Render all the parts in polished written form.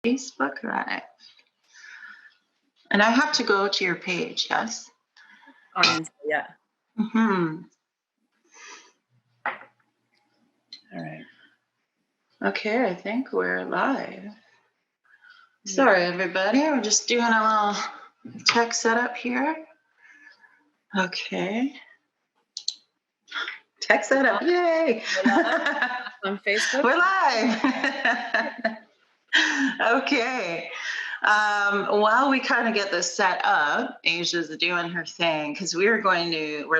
Facebook Live. And I have to go to your page, yes? On Insta, yeah. Mm-hmm. All right. Okay, I think we're live. Sorry, everybody. We're just doing a little tech setup here. Okay. Tech setup, yay! On Facebook? We're live. Okay. While we kind of get this set up, Asia's doing her thing because we're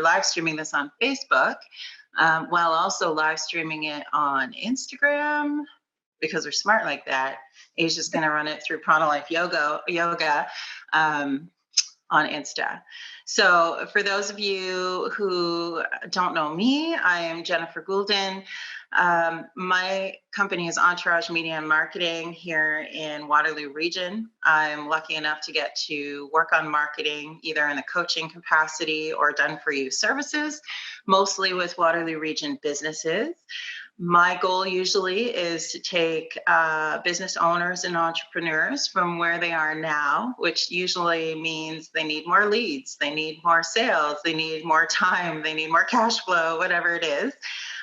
live streaming this on Facebook, while also live streaming it on Instagram because we're smart like that. Asia's going to run it through Prana Life Yoga on Insta. So for those of you who don't know me, I am Jennifer Goulden. My company is Entourage Media and Marketing here in Waterloo region. I'm lucky enough to get to work on marketing either in the coaching capacity or done for you services, mostly with Waterloo region businesses. My goal usually is to take business owners and entrepreneurs from where they are now, which usually means they need more leads, they need more sales, they need more time, they need more cash flow, whatever it is,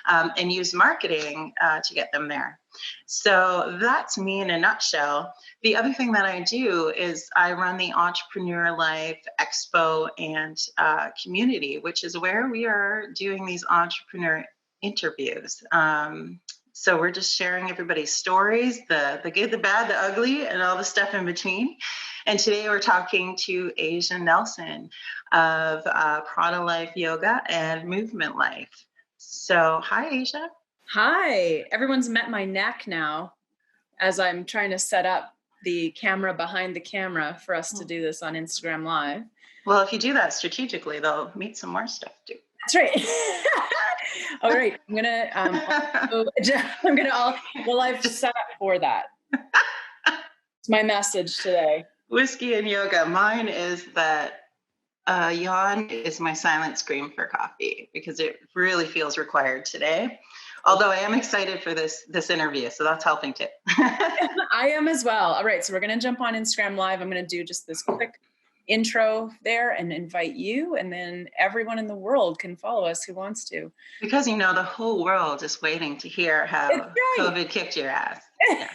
and use marketing to get them there. So that's me in a nutshell. The other thing that I do is I run the Entrepreneurial Life Expo and community, which is where we are doing these entrepreneur interviews. So we're just sharing everybody's stories, the good, the bad, the ugly, and all the stuff in between. And today we're talking to Asia Nelson of Prana Life Yoga and Movement Life. So hi, Asia. Hi. Everyone's met my neck now as I'm trying to set up the camera behind the camera for us to do this on Instagram Live. Well, if you do that strategically, they'll meet some more stuff too. That's right. All right. I'm gonna I've set up for that. It's my message today. Whiskey and yoga. Mine is that yawn is my silent scream for coffee because it really feels required today. Although I am excited for this interview, so that's helping too. I am as well. All right, so we're going to jump on Instagram Live. I'm going to do just this quick intro there and invite you, and then everyone in the world can follow us who wants to. Because the whole world is waiting to hear how COVID kicked your ass. Yeah.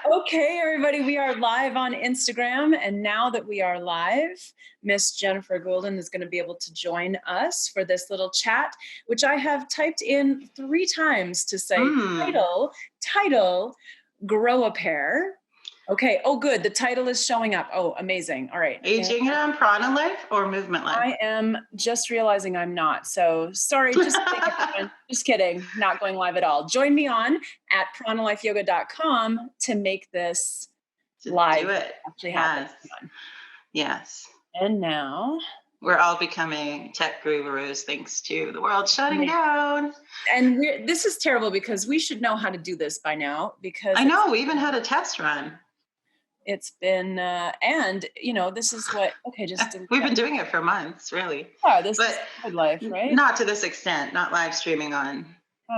Okay, everybody, we are live on Instagram, and now that we are live, Miss Jennifer Goulden is going to be able to join us for this little chat, which I have typed in 3 times to say title, grow a pair. Okay. Oh, good. The title is showing up. Oh, amazing. All right. Are you doing it on Prana Life or Movement Life? I am just realizing I'm not. So sorry. Just kidding. Not going live at all. Join me on at pranalifeyoga.com to make this live. Do it. Actually happen. Yes. And now we're all becoming tech gurus thanks to the world shutting down. And this is terrible because we should know how to do this by now. Because I know we even had a test run. It's been, and this is what, we've been doing it for months, really. Yeah, this is good life, right? Not to this extent, not live streaming on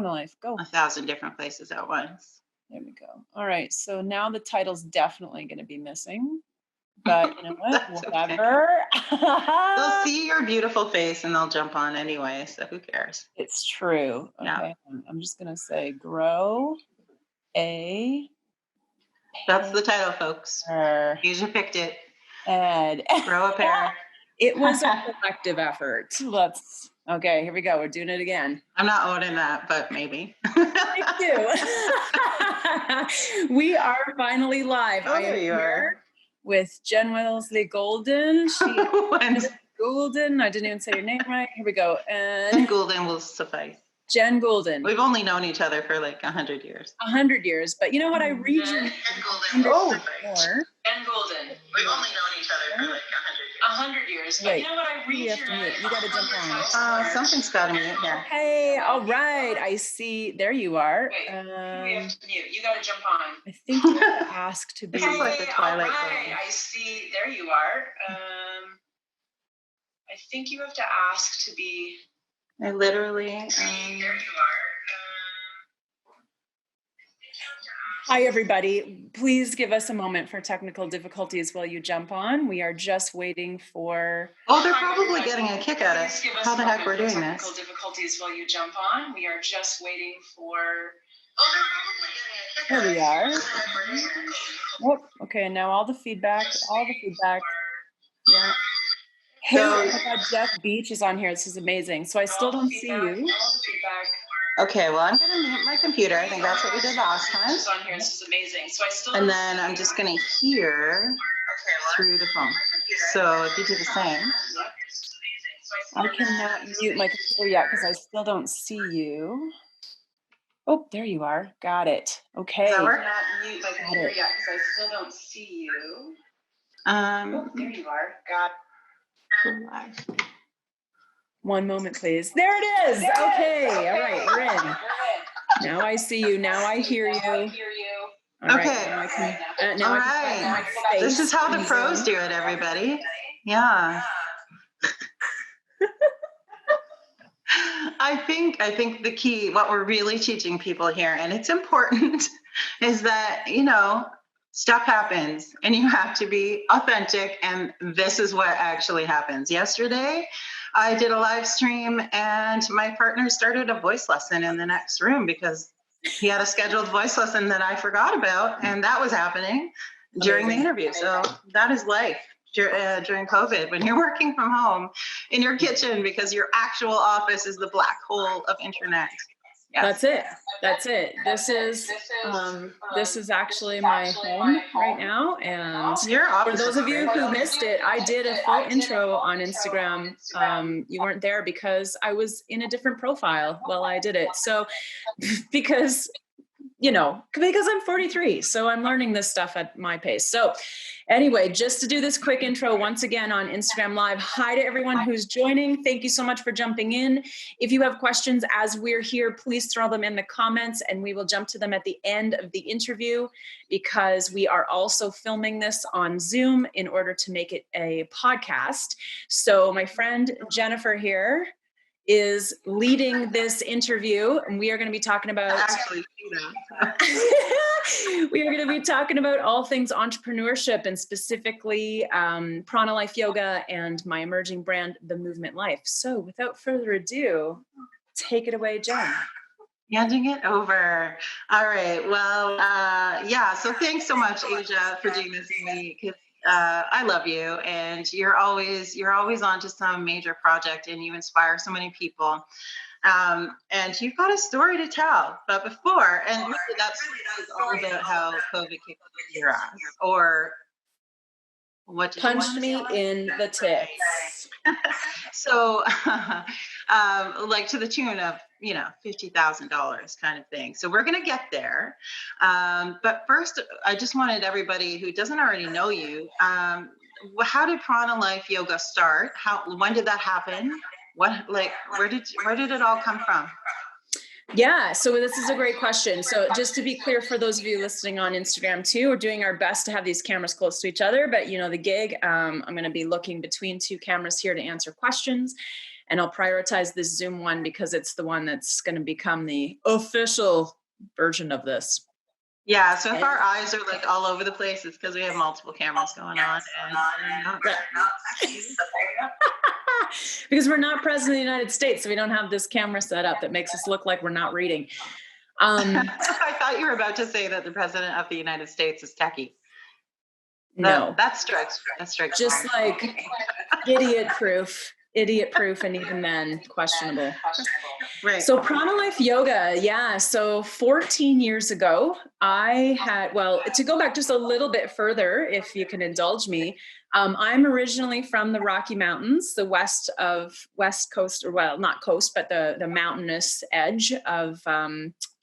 Life. Go 1,000 different places at once. There we go. All right. So now the title's definitely going to be missing, but you know what? Whatever. Okay. They'll see your beautiful face and they'll jump on anyway. So who cares? It's true. Okay. Yeah. I'm just going to say grow a That's the title, folks. Asia picked it. And grow a pair. It was a collective effort. Okay, here we go. We're doing it again. I'm not owning that, but maybe. Me too. We are finally live. Oh, there you are. With Jen Wellesley Goulden. She Goulden. I didn't even say your name right. Here we go. And Jen Goulden will suffice. Jen Goulden. We've only known each other for like 100 years. 100 years. But you know what? I read your name. Jen Goulden. Jen Goulden. We've only known each other for like 100 years. But you know what? I read your name. You got to jump on. Something's got to mute here. Hey, all right. I see. There you are. Wait, we have to mute. You got to jump on. I think you have to ask to be. This is like the Twilight Zone. I see. There you are. I think you have to ask to be. I literally. There you are. Hi, everybody. Please give us a moment for technical difficulties while you jump on. We are just waiting for... Oh, they're probably getting a kick at it. How the heck we're doing technical this? difficulties while you jump on. We are just waiting for... There we are. Oh, okay, and now all the feedback. Yeah. Hey, oh my God, Jeff Beach is on here. This is amazing. So I still don't see you. Okay, well, I'm going to mute my computer. I think that's what we did last time. On here. This is amazing. So I still and then I'm just going to hear through the phone. So if you do the same. I cannot mute my computer yet because I still don't see you. Oh, there you are. Got it. Okay. Does that work? Mute my computer yet because I still don't see you. Oh, there you are. Got it. One moment, please. There it is. Okay. All right. We're in. Now I see you. Now I hear you. All okay. Right, now all I right. can This is how the pros do it, everybody. Yeah. I think the key, what we're really teaching people here, and it's important, is that, stuff happens and you have to be authentic. And this is what actually happens. Yesterday, I did a live stream and my partner started a voice lesson in the next room because he had a scheduled voice lesson that I forgot about. And that was happening during the interview. So that is life during COVID, when you're working from home in your kitchen because your actual office is the black hole of internet. Yes. That's it. This is actually my home right now. And for those of you who missed it, I did a full intro on Instagram. You weren't there because I was in a different profile while I did it. So because I'm 43, so I'm learning this stuff at my pace. So anyway, just to do this quick intro once again on Instagram Live, hi to everyone who's joining. Thank you so much for jumping in. If you have questions as we're here, please throw them in the comments and we will jump to them at the end of the interview because we are also filming this on Zoom in order to make it a podcast. So my friend Jennifer here is leading this interview, and we are going to be talking about we are going to be talking about all things entrepreneurship and specifically Prana Life Yoga and my emerging brand, The Movement Life. So without further ado, take it away, Jen. Handing it over. All right. Well, so thanks so much, Asia, for doing this with me, because I love you, and you're always on to some major project, and you inspire so many people. And you've got a story to tell. But before, and really that story is all about how COVID kicked your ass, or what? Punched me in the tits. So, like to the tune of $50,000 kind of thing. So we're gonna get there. But first, I just wanted everybody who doesn't already know you. How did Prana Life Yoga start? When did that happen? Where did it all come from? Yeah, so this is a great question. So just to be clear for those of you listening on Instagram too, we're doing our best to have these cameras close to each other, but the gig, I'm going to be looking between two cameras here to answer questions, and I'll prioritize this Zoom one because it's the one that's going to become the official version of this. Yeah, so if our eyes are like all over the place, it's because we have multiple cameras going on. Because we're not president of the United States, so we don't have this camera set up that makes us look like we're not reading. I thought you were about to say that the president of the United States is techie. No. That strikes. Just like idiot proof, and even then questionable. Right. So Prana Life Yoga, yeah. So 14 years ago, to go back just a little bit further, if you can indulge me, I'm originally from the Rocky Mountains, the west coast, or well, not coast, but the mountainous edge of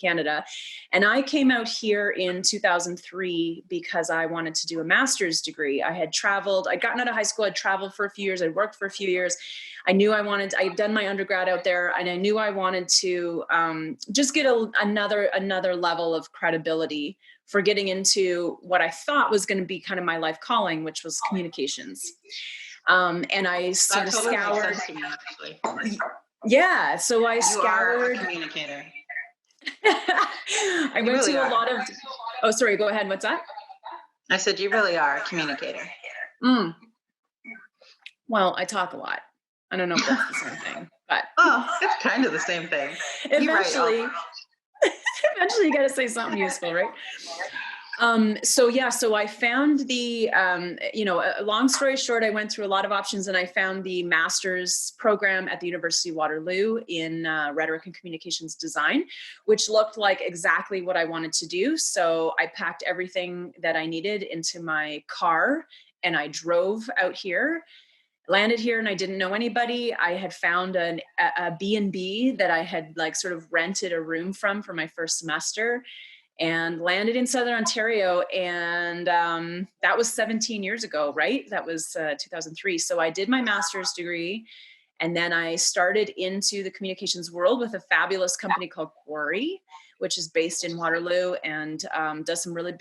Canada. And I came out here in 2003 because I wanted to do a master's degree. I'd gotten out of high school, I'd traveled for a few years, I'd worked for a few years. I'd done my undergrad out there, and I knew I wanted to just get another level of credibility for getting into what I thought was going to be kind of my life calling, which was communications. And I sort of scoured. Yeah, so I scoured. You are a communicator. I went to a lot of Oh, sorry, go ahead. What's that? I said, you really are a communicator. Mm. Well, I talk a lot. I don't know if that's the same thing, but Oh, it's kind of the same thing. You write all- eventually, eventually you got to say something useful, right? So I found the, a long story short, I went through a lot of options and I found the master's program at the University of Waterloo in rhetoric and communications design, which looked like exactly what I wanted to do. So I packed everything that I needed into my car and I drove out here, landed here, and I didn't know anybody. I had found a B&B that I had like sort of rented a room from for my first semester, and landed in Southern Ontario. And that was 17 years ago, right? That was 2003. So I did my master's degree, and then I started into the communications world with a fabulous company called Quarry, which is based in Waterloo and does some really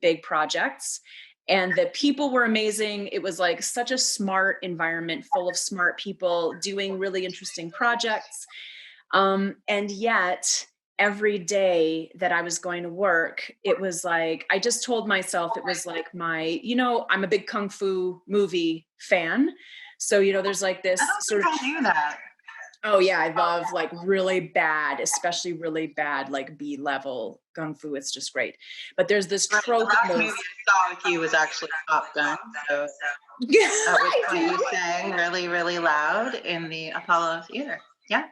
big projects. And the people were amazing. It was like such a smart environment full of smart people doing really interesting projects. And yet, every day that I was going to work, it was like, I just told myself it was like I'm a big Kung Fu movie fan. So, there's like I this don't sort think of, I knew that. oh yeah, I love like really bad, especially really bad, like B-level Kung Fu. It's just great. But there's this Right. The trope in last movie those. I saw with you was actually Top Gun. So at which point you sang really, really loud in the Apollo Theater. Yeah.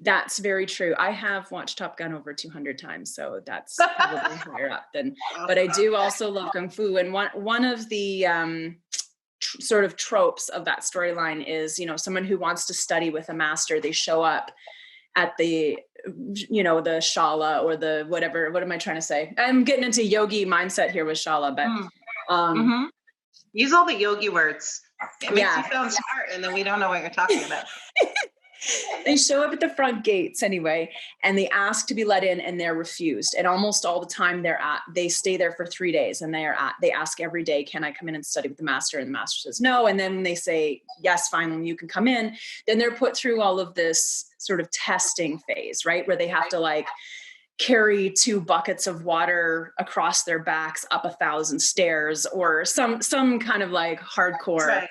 That's very true. I have watched Top Gun over 200 times, so that's probably higher up than. But I do also love Kung Fu, and one of the sort of tropes of that storyline is, someone who wants to study with a master. They show up at the the shala or the whatever. What am I trying to say? I'm getting into yogi mindset here with shala, but use all the yogi words. It makes you yeah. sound smart, and then we don't know what you're talking about. They show up at the front gates anyway, and they ask to be let in, and they're refused. And almost all the time they stay there for 3 days, and they ask every day, can I come in and study with the master? And the master says no. And then when they say, yes, fine, you can come in, then they're put through all of this sort of testing phase, right? Where they have to like carry 2 buckets of water across their backs up 1,000 stairs, or some kind of like hardcore Right.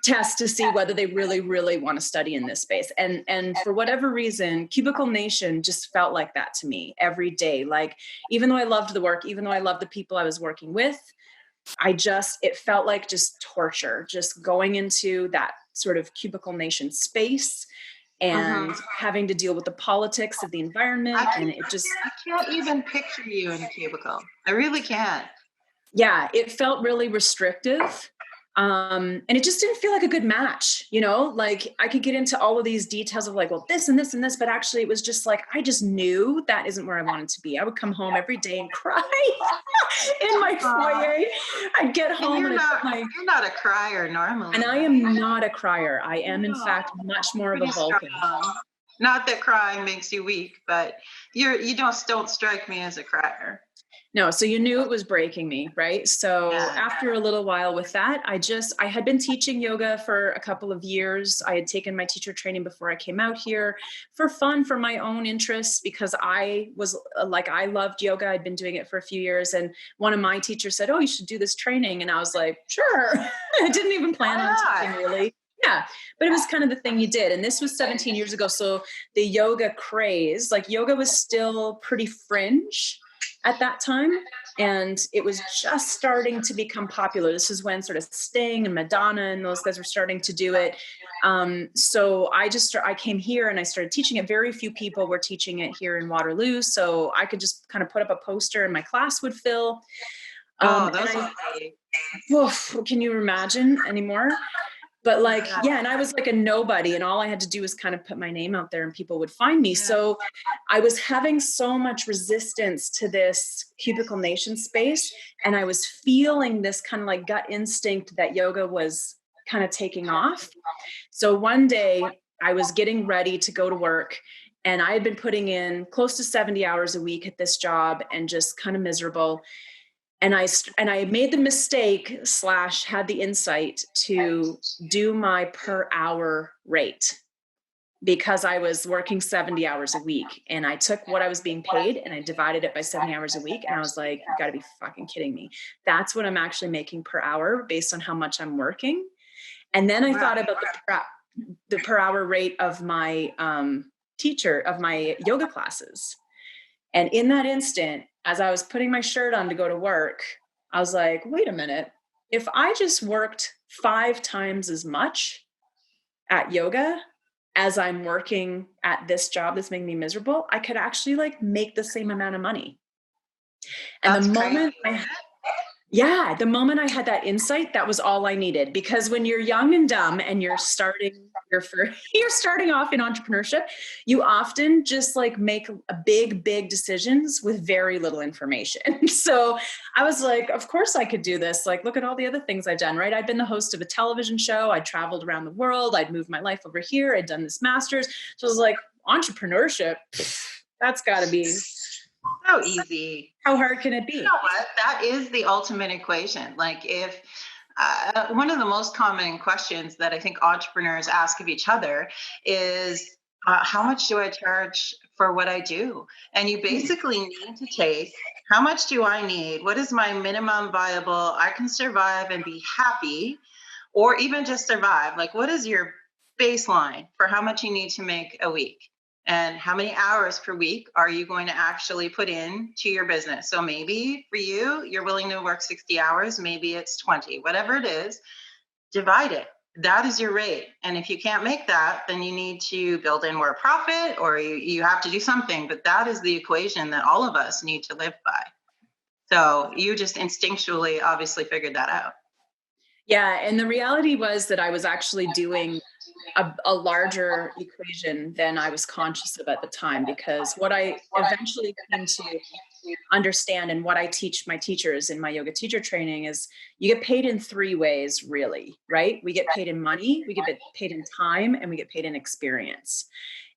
test to see whether they really, really want to study in this space. And for whatever reason, Cubicle Nation just felt like that to me every day. Like, even though I loved the work, even though I loved the people I was working with, it felt like just torture, just going into that sort of Cubicle Nation space and having to deal with the politics of the environment. I can't even picture you in a cubicle. I really can't. Yeah, it felt really restrictive. And it just didn't feel like a good match, like I could get into all of these details of like, well, this and this and this, but actually it was just like, I just knew that isn't where I wanted to be. I would come home every day and cry in my foyer. I'd get home and you're not a crier normally. And I am not a crier. I am in fact much more of a Vulcan. Not that crying makes you weak, but you don't strike me as a crier. No, so you knew it was breaking me, right? So after a little while with that, I had been teaching yoga for a couple of years. I had taken my teacher training before I came out here for fun, for my own interests, because I loved yoga. I'd been doing it for a few years. And one of my teachers said, oh, you should do this training. And I was like, sure. I didn't even plan on teaching really. Yeah, but it was kind of the thing you did. And this was 17 years ago. So the yoga craze, like yoga was still pretty fringe at that time, and it was just starting to become popular. This is when sort of Sting and Madonna and those guys were starting to do it. So I came here and I started teaching it. Very few people were teaching it here in Waterloo, so I could just kind of put up a poster and my class would fill. Can you imagine anymore? But and I was like a nobody, and all I had to do was kind of put my name out there and people would find me. Yeah. So I was having so much resistance to this Cubicle Nation space, and I was feeling this kind of like gut instinct that yoga was kind of taking off. So one day I was getting ready to go to work, and I had been putting in close to 70 hours a week at this job and just kind of miserable. And I made the mistake / had the insight to do my per hour rate. because I was working 70 hours a week, and I took what I was being paid and I divided it by 70 hours a week. And I was like, you got to be fucking kidding me. That's what I'm actually making per hour based on how much I'm working. And then I thought about the per hour rate of my teacher of my yoga classes. And in that instant, as I was putting my shirt on to go to work, I was like, wait a minute. If I just worked 5 times as much at yoga as I'm working at this job that's making me miserable, I could actually like make the same amount of money. And That's crazy. the moment I had that insight, that was all I needed. Because when you're young and dumb and you're starting you're starting off in entrepreneurship, you often just like make a big decisions with very little information. So I was like, of course I could do this. Like, look at all the other things I've done, right? I'd been the host of a television show. I'd traveled around the world. I'd moved my life over here. I'd done this master's. So I was like, entrepreneurship, that's got to be So easy. How hard can it be? You know what? That is the ultimate equation. Like if one of the most common questions that I think entrepreneurs ask of each other is, how much do I charge for what I do? And you basically need to take, how much do I need? What is my minimum viable? I can survive and be happy, or even just survive. Like, what is your baseline for how much you need to make a week? And how many hours per week are you going to actually put in to your business? So maybe for you, you're willing to work 60 hours, maybe it's 20, whatever it is, divide it. That is your rate. And if you can't make that, then you need to build in more profit, or you have to do something. But that is the equation that all of us need to live by. So you just instinctually obviously figured that out. Yeah. And the reality was that I was actually doing a larger equation than I was conscious of at the time, because what I eventually came to understand and what I teach my teachers in my yoga teacher training is you get paid in 3 ways, really, right? We get paid in money, we get paid in time, and we get paid in experience.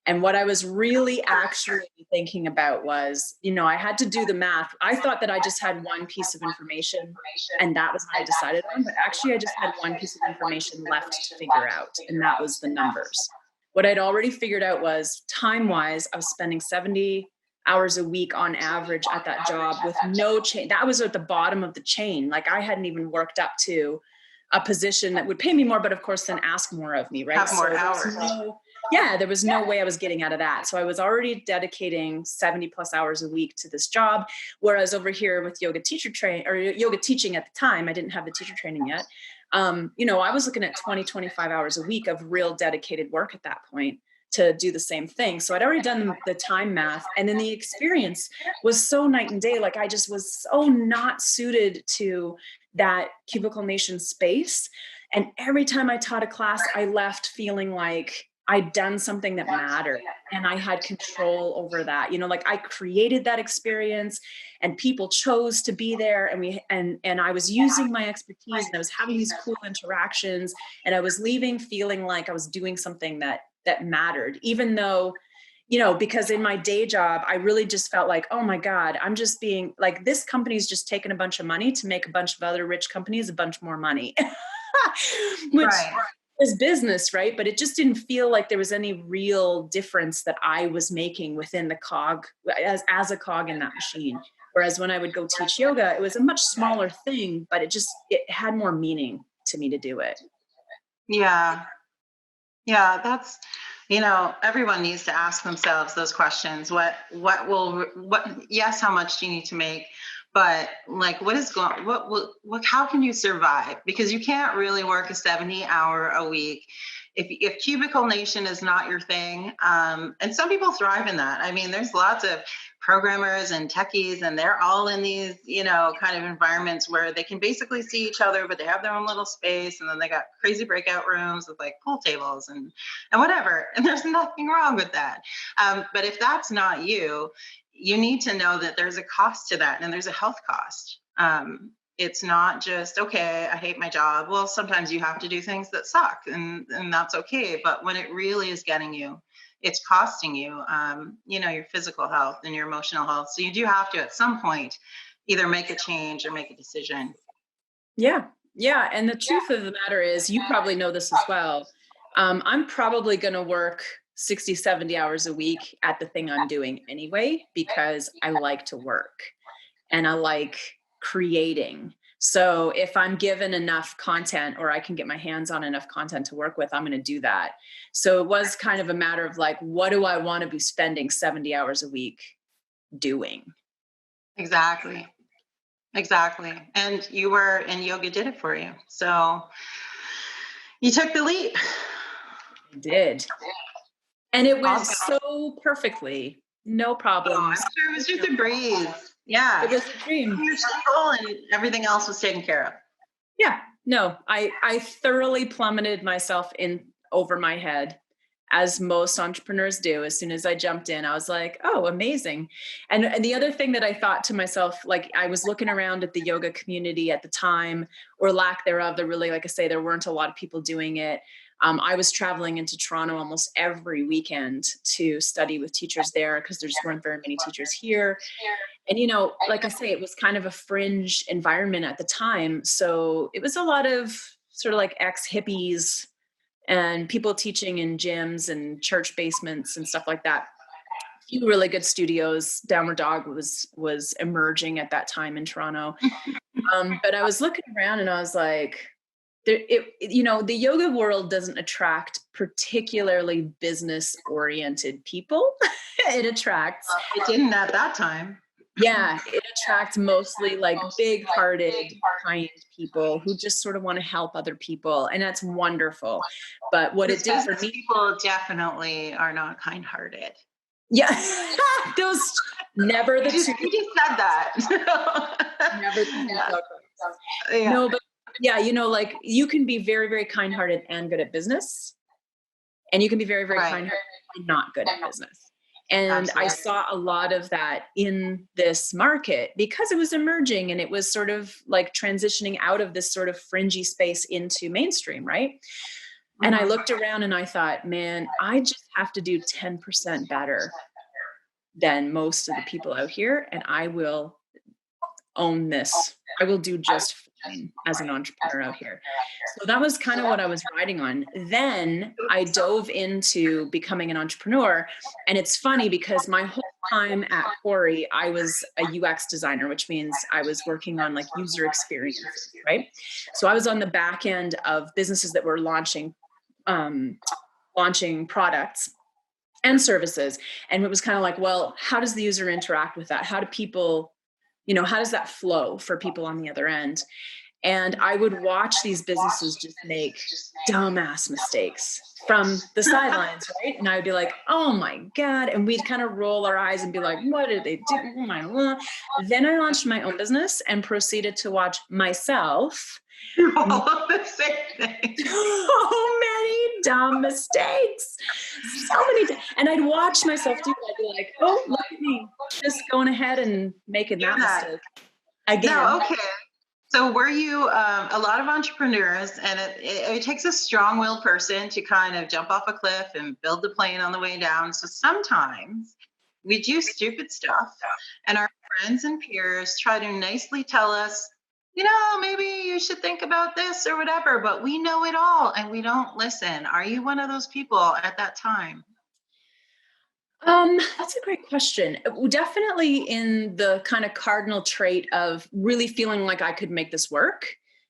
And what I was really actually thinking about was, I had to do the math. I thought that I just had one piece of information and that was what I decided on. But actually, I just had one piece of information left to figure out, and that was the numbers. What I'd already figured out was time-wise, I was spending 70 hours a week on average at that job with no change. That was at the bottom of the chain. Like I hadn't even worked up to a position that would pay me more, but of course then ask more of me, right? Have more hours. There was no way I was getting out of that. So I was already dedicating 70 plus hours a week to this job. Whereas over here with yoga teaching at the time, I didn't have the teacher training yet. I was looking at 20, 25 hours a week of real dedicated work at that point to do the same thing. So I'd already done the time math, and then the experience was so night and day. Like I just was so not suited to that Cubicle Nation space. And every time I taught a class, I left feeling like I'd done something that mattered and I had control over that. Like I created that experience and people chose to be there, and I was using my expertise and I was having these cool interactions, and I was leaving feeling like I was doing something that mattered, even though, because in my day job, I really just felt like, oh my God, I'm just being like, this company's just taking a bunch of money to make a bunch of other rich companies a bunch more money, which is business, right? But it just didn't feel like there was any real difference that I was making within the cog as a cog in that machine. Whereas when I would go teach yoga, it was a much smaller thing, but it had more meaning to me to do it. Yeah. That's, everyone needs to ask themselves those questions. Yes, how much do you need to make? But like, how can you survive? Because you can't really work a 70-hour a week. If Cubicle Nation is not your thing, and some people thrive in that. I mean, there's lots of programmers and techies, and they're all in these, kind of environments where they can basically see each other, but they have their own little space, and then they got crazy breakout rooms with like pool tables and whatever. And there's nothing wrong with that. But if that's not you, you need to know that there's a cost to that, and there's a health cost. It's not just, okay, I hate my job. Well, sometimes you have to do things that suck, and that's okay. But when it really is getting you, it's costing you, your physical health and your emotional health. So you do have to, at some point, either make a change or make a decision. Yeah. And the truth of the matter is, you probably know this as well. I'm probably going to work 60, 70 hours a week at the thing I'm doing anyway, because I like to work and I like creating. So if I'm given enough content or I can get my hands on enough content to work with, I'm going to do that. So it was kind of a matter of like, what do I want to be spending 70 hours a week doing? Exactly. And yoga did it for you. So you took the leap. I did. And it went Awesome. so perfectly. No Oh, problems. I'm sure it was just a breeze. Yeah. It was a dream. You're simple and everything else was taken care of. Yeah. No, I thoroughly plummeted myself in over my head, as most entrepreneurs do. As soon as I jumped in, I was like, oh, amazing. And the other thing that I thought to myself, like I was looking around at the yoga community at the time, or lack thereof. There really, like I say, there weren't a lot of people doing it. I was traveling into Toronto almost every weekend to study with teachers there because there just weren't very many teachers here. And, you know, like I say, it was kind of a fringe environment at the time. So it was a lot of sort of like ex-hippies and people teaching in gyms and church basements and stuff like that. A few really good studios. Downward Dog was emerging at that time in Toronto. But I was looking around and I was like, the yoga world doesn't attract particularly business-oriented people. It attracts. It didn't at that time. Yeah, it attracts mostly like big-hearted, kind people who just sort of want to help other people, and that's wonderful. But what it did for me, people definitely are not kind-hearted. yeah, those never the two. You just said that. Never the two. Yeah. No, but yeah, like you can be very, very kind-hearted and good at business, and you can be very, very kind-hearted and not good at business. And Absolutely. I saw a lot of that in this market because it was emerging and it was sort of like transitioning out of this sort of fringy space into mainstream, right? Mm-hmm. And I looked around and I thought, man, I just have to do 10% better than most of the people out here, and I will own this. I will do just fine as an entrepreneur out here. So that was kind of what I was riding on. Then I dove into becoming an entrepreneur. And it's funny because my whole time at Corey, I was a UX designer, which means I was working on like user experiences, right? So I was on the back end of businesses that were launching products and services. And it was kind of like, well, how does the user interact with that? How do people, how does that flow for people on the other end? And I would watch these businesses just make dumbass mistakes from the sidelines, right? And I would be like, oh my God. And we'd kind of roll our eyes and be like, what did they do? Oh my God. Then I launched my own business and proceeded to watch myself. All of the same thing. So many dumb mistakes. So many. And I'd watch myself do it. I'd be like, oh, look at me. Just going ahead and making that mistake again. No, okay. So were you a lot of entrepreneurs, and it takes a strong-willed person to kind of jump off a cliff and build the plane on the way down. So sometimes we do stupid stuff, and our friends and peers try to nicely tell us, maybe you should think about this or whatever, but we know it all and we don't listen. Are you one of those people at that time? That's a great question. Definitely in the kind of cardinal trait of really feeling like I could make this work.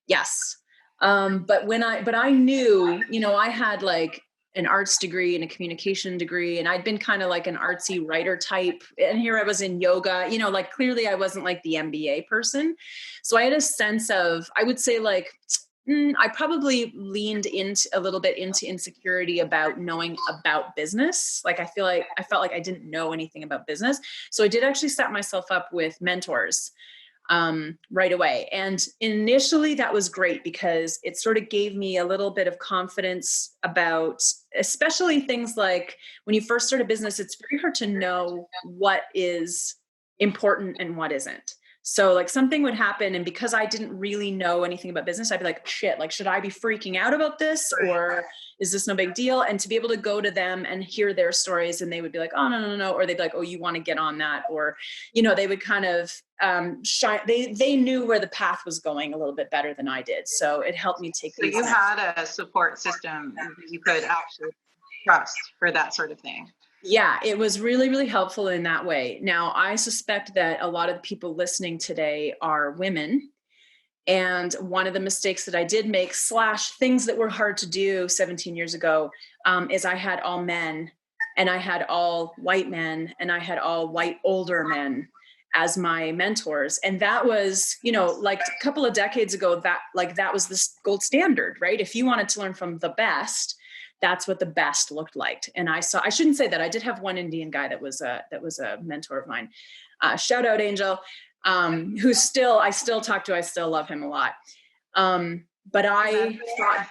Yes. But I knew, I had like an arts degree and a communication degree, and I'd been kind of like an artsy writer type. And here I was in yoga, like clearly I wasn't like the MBA person. So I had a sense of, I would say like, I probably leaned into a little bit into insecurity about knowing about business. Like I felt like I didn't know anything about business. So I did actually set myself up with mentors right away. And initially that was great because it sort of gave me a little bit of confidence about, especially things like when you first start a business, it's very hard to know what is important and what isn't. So like something would happen, and because I didn't really know anything about business, I'd be like, shit, like, should I be freaking out about this, or is this no big deal? And to be able to go to them and hear their stories, and they would be like, oh, no. Or they'd be like, oh, you want to get on that. Or, they would kind of they knew where the path was going a little bit better than I did. So it helped me take. So you had a support system you could actually. trust for that sort of thing. Yeah, it was really, really helpful in that way. Now, I suspect that a lot of the people listening today are women. And one of the mistakes that I did make, / things that were hard to do 17 years ago, is I had all men, and I had all white men, and I had all white older men as my mentors. And that was, like a couple of decades ago, that was the gold standard, right? If you wanted to learn from the best, that's what the best looked like. And I shouldn't say that. I did have one Indian guy that was a mentor of mine. Shout out Angel. Who I still talk to, I still love him a lot. But I thought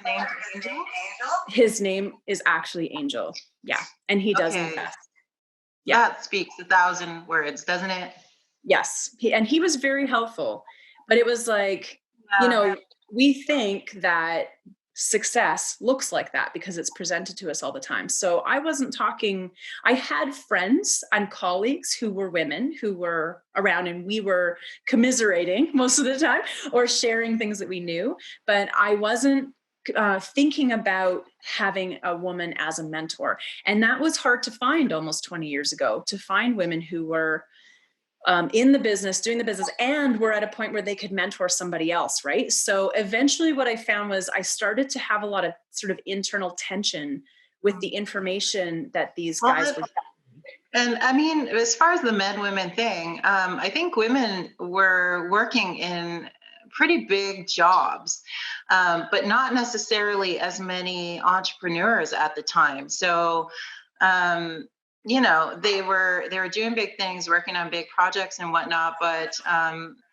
his name is actually Angel. Yeah. And he does invest. Yeah. That speaks 1,000 words, doesn't it? Yes. He was very helpful, but it was like, we think that success looks like that because it's presented to us all the time. So I had friends and colleagues who were women who were around, and we were commiserating most of the time or sharing things that we knew, but I wasn't thinking about having a woman as a mentor. And that was hard to find almost 20 years ago, to find women who were in the business, doing the business, and we're at a point where they could mentor somebody else, right? So eventually what I found was I started to have a lot of sort of internal tension with the information that these guys were. And I mean, as far as the men-women thing, I think women were working in pretty big jobs, but not necessarily as many entrepreneurs at the time. So, they were doing big things, working on big projects and whatnot, but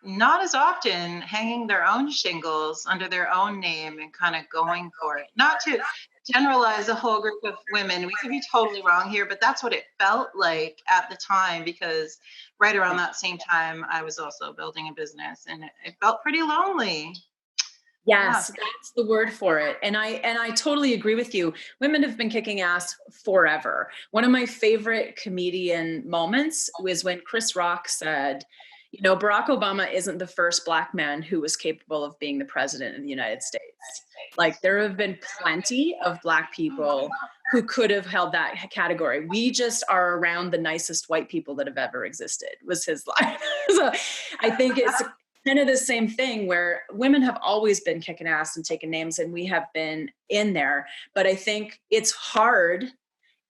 not as often hanging their own shingles under their own name and kind of going for it. Not to generalize a whole group of women, we could be totally wrong here, but that's what it felt like at the time, because right around that same time, I was also building a business, and it felt pretty lonely. Yes, that's the word for it. And I totally agree with you. Women have been kicking ass forever. One of my favorite comedian moments was when Chris Rock said, Barack Obama isn't the first Black man who was capable of being the president of the United States. Like, there have been plenty of Black people who could have held that category. We just are around the nicest white people that have ever existed, was his line. So I think it's kind of the same thing where women have always been kicking ass and taking names, and we have been in there. But I think it's hard.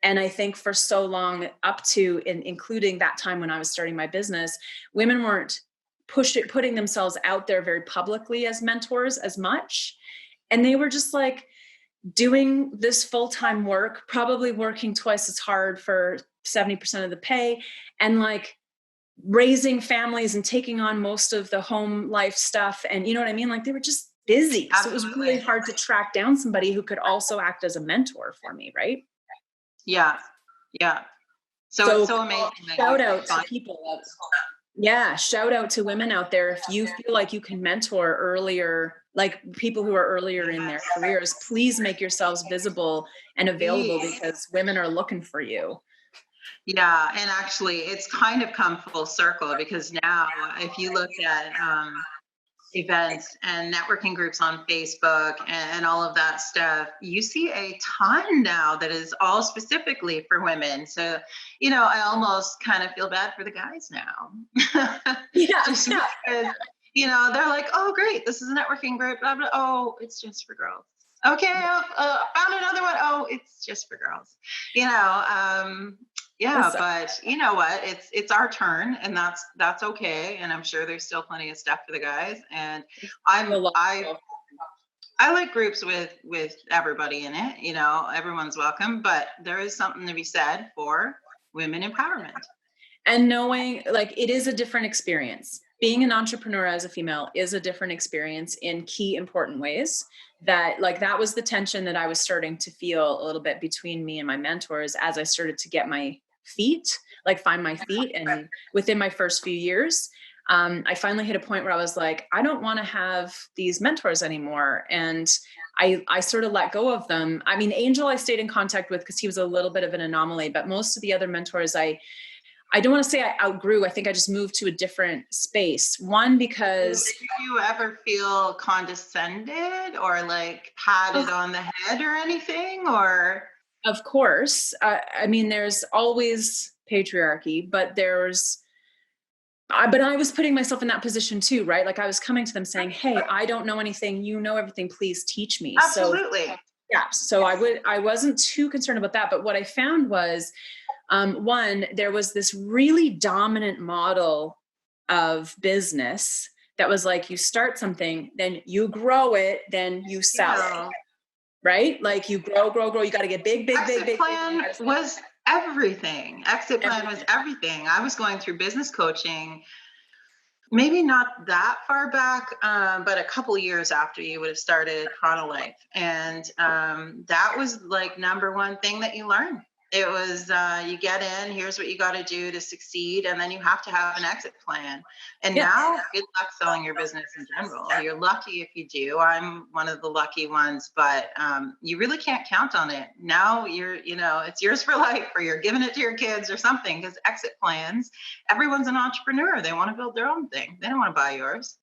And I think for so long, up to and including that time when I was starting my business, women weren't putting themselves out there very publicly as mentors as much. And they were just like doing this full-time work, probably working twice as hard for 70% of the pay, and like raising families and taking on most of the home life stuff. And you know what I mean? Like, they were just busy. Absolutely. So it was really hard to track down somebody who could also act as a mentor for me. Right. Yeah. Yeah. So it's so amazing. Shout out to people. Shout out to women out there. If you feel like you can mentor earlier, like people who are earlier in their careers, please make yourselves visible and available, because women are looking for you. Yeah, and actually it's kind of come full circle, because now if you look at events and networking groups on Facebook and all of that stuff, you see a ton now that is all specifically for women. So, I almost kind of feel bad for the guys now. Just because, they're like, oh, great, this is a networking group. Blah, blah. Oh, it's just for girls. Okay, found another one. Oh, it's just for girls. But you know what? It's our turn, and that's okay. And I'm sure there's still plenty of stuff for the guys. And I like groups with everybody in it. Everyone's welcome. But there is something to be said for women empowerment. And knowing, like, it is a different experience. Being an entrepreneur as a female is a different experience in key important ways. That was the tension that I was starting to feel a little bit between me and my mentors as I started to get my feet, find my feet. And within my first few years, I finally hit a point where I was like, I don't want to have these mentors anymore. And I sort of let go of them. I mean, Angel, I stayed in contact with because he was a little bit of an anomaly, but most of the other mentors, I don't want to say I outgrew. I think I just moved to a different space. One, because... Did you ever feel condescended or patted on the head or anything? Or of course, I mean, there's always patriarchy, but but I was putting myself in that position too, right? Like I was coming to them saying, hey, I don't know anything. You know everything. Please teach me. Absolutely. So yeah, so I wasn't too concerned about that. But what I found was, one, there was this really dominant model of business that was like, you start something, then you grow it, then you sell it, right? Like you grow, you got to get big, Exit plan was everything. Exit plan was everything. I was going through business coaching, maybe not that far back, but a couple years after you would have started Chronolife. And that was like number one thing that you learn. It was you get in, here's what you got to do to succeed, and then you have to have an exit plan. And now, good luck selling your business in general. You're lucky if you do. I'm one of the lucky ones, but you really can't count on it. Now it's yours for life, or you're giving it to your kids or something, because exit plans, everyone's an entrepreneur. They want to build their own thing. They don't want to buy yours.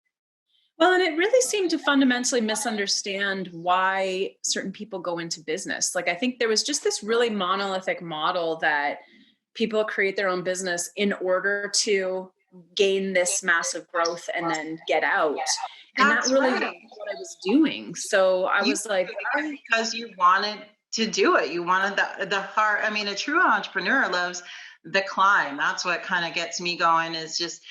Well, and it really seemed to fundamentally misunderstand why certain people go into business. Like, I think there was just this really monolithic model that people create their own business in order to gain this massive growth and then get out. And that really was what I was doing. So I was like, because you wanted to do it. You wanted the heart. I mean, a true entrepreneur loves the climb. That's what kind of gets me going, is just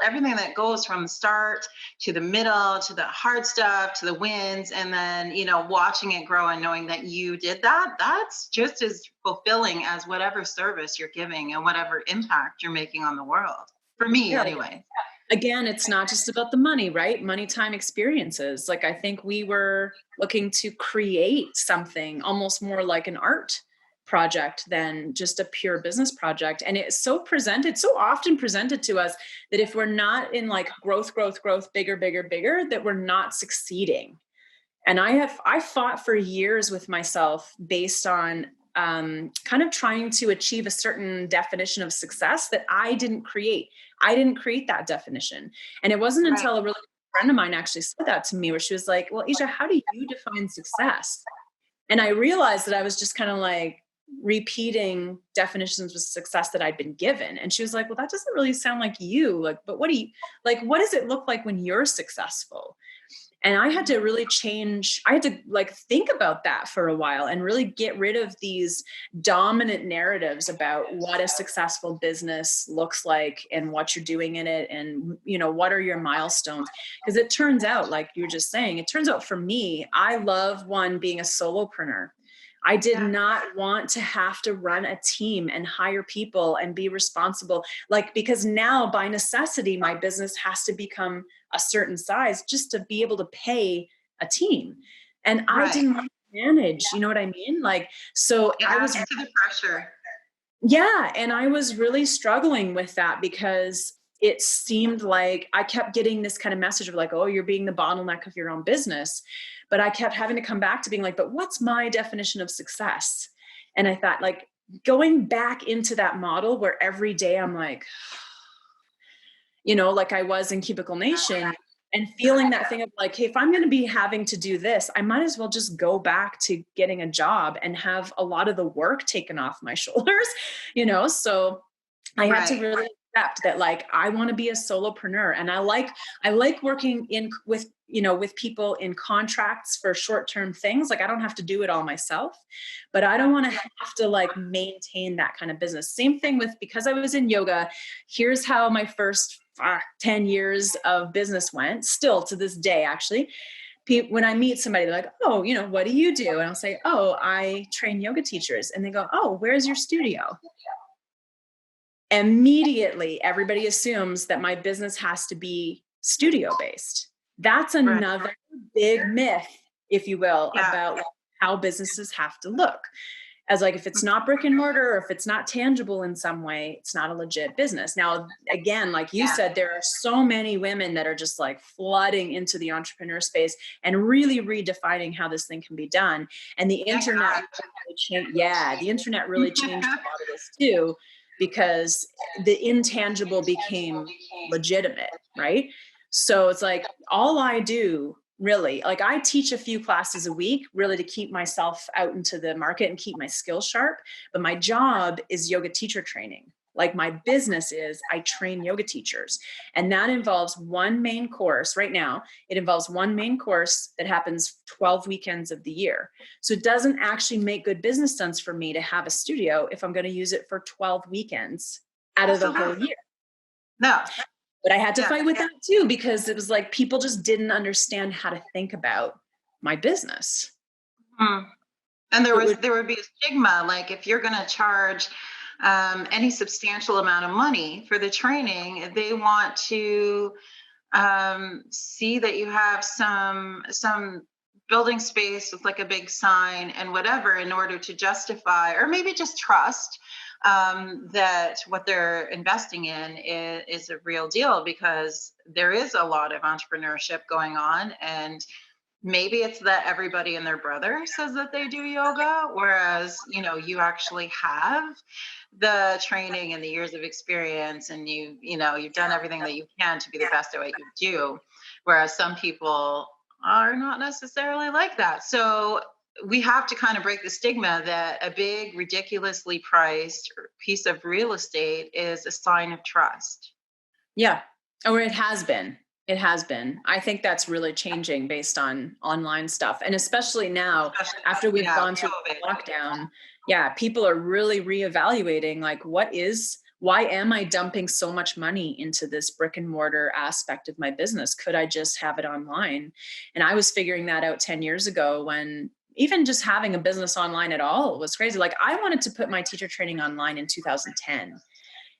everything that goes from the start to the middle, to the hard stuff, to the wins, and then, watching it grow and knowing that you did that, that's just as fulfilling as whatever service you're giving and whatever impact you're making on the world. For me, anyway. Again, it's not just about the money, right? Money, time, experiences. Like, I think we were looking to create something almost more like an art project than just a pure business project. And it's so often presented to us that if we're not in like growth, bigger, that we're not succeeding. And I fought for years with myself based on kind of trying to achieve a certain definition of success that I didn't create. I didn't create that definition. And it wasn't until a really good friend of mine actually said that to me, where she was like, well, Asia, how do you define success? And I realized that I was just kind of like repeating definitions of success that I'd been given. And she was like, well, that doesn't really sound like you. Like, but what does it look like when you're successful? And I had to really I had to like think about that for a while and really get rid of these dominant narratives about what a successful business looks like and what you're doing in it. And, what are your milestones? Because it turns out, like you were just saying, it turns out for me, I love being a solopreneur. I did not want to have to run a team and hire people and be responsible, because now by necessity, my business has to become a certain size just to be able to pay a team. And I didn't want to manage, you know what I mean? So I was to the pressure. Yeah. And I was really struggling with that because it seemed like I kept getting this kind of message of like, oh, you're being the bottleneck of your own business. But I kept having to come back to being like, but what's my definition of success? And I thought, like, going back into that model where every day I'm like, like I was in Cubicle Nation, and feeling that thing of like, hey, if I'm going to be having to do this, I might as well just go back to getting a job and have a lot of the work taken off my shoulders, So I had to really accept that, like, I want to be a solopreneur, and I like working with people in contracts for short-term things. Like, I don't have to do it all myself, but I don't want to have to like maintain that kind of business. Same thing because I was in yoga. Here's how my first 10 years of business went, still to this day, actually. When I meet somebody, they're like, oh, what do you do? And I'll say, oh, I train yoga teachers. And they go, oh, where's your studio? Immediately, everybody assumes that my business has to be studio based. That's another big myth, if you will, about how businesses have to look. As like, if it's not brick and mortar, or if it's not tangible in some way, it's not a legit business. Now, again, like you said, there are so many women that are just like flooding into the entrepreneur space and really redefining how this thing can be done. And the internet, the internet really changed a lot of this too, because the intangible became legitimate, right? So it's like, all I do really. Like I teach a few classes a week, really to keep myself out into the market and keep my skills sharp. But my job is yoga teacher training. Like my business is I train yoga teachers. And that involves one main course right now. It involves one main course that happens 12 weekends of the year. So it doesn't actually make good business sense for me to have a studio if I'm going to use it for 12 weekends out of the whole year. No. But I had to fight with that too, because it was like people just didn't understand how to think about my business. And there would be a stigma, like if you're going to charge any substantial amount of money for the training, they want to see that you have some building space with like a big sign and whatever in order to justify, or maybe just trust that what they're investing in is a real deal, because there is a lot of entrepreneurship going on. And maybe it's that everybody and their brother says that they do yoga, whereas, you actually have the training and the years of experience, and you've done everything that you can to be the best at what you do. Whereas some people are not necessarily like that. So we have to kind of break the stigma that a big, ridiculously priced piece of real estate is a sign of trust. Yeah. Or it has been. It has been. I think that's really changing based on online stuff. And especially now, after we've gone through lockdown, people are really reevaluating, like, why am I dumping so much money into this brick and mortar aspect of my business? Could I just have it online? And I was figuring that out 10 years ago, when even just having a business online at all was crazy. Like I wanted to put my teacher training online in 2010.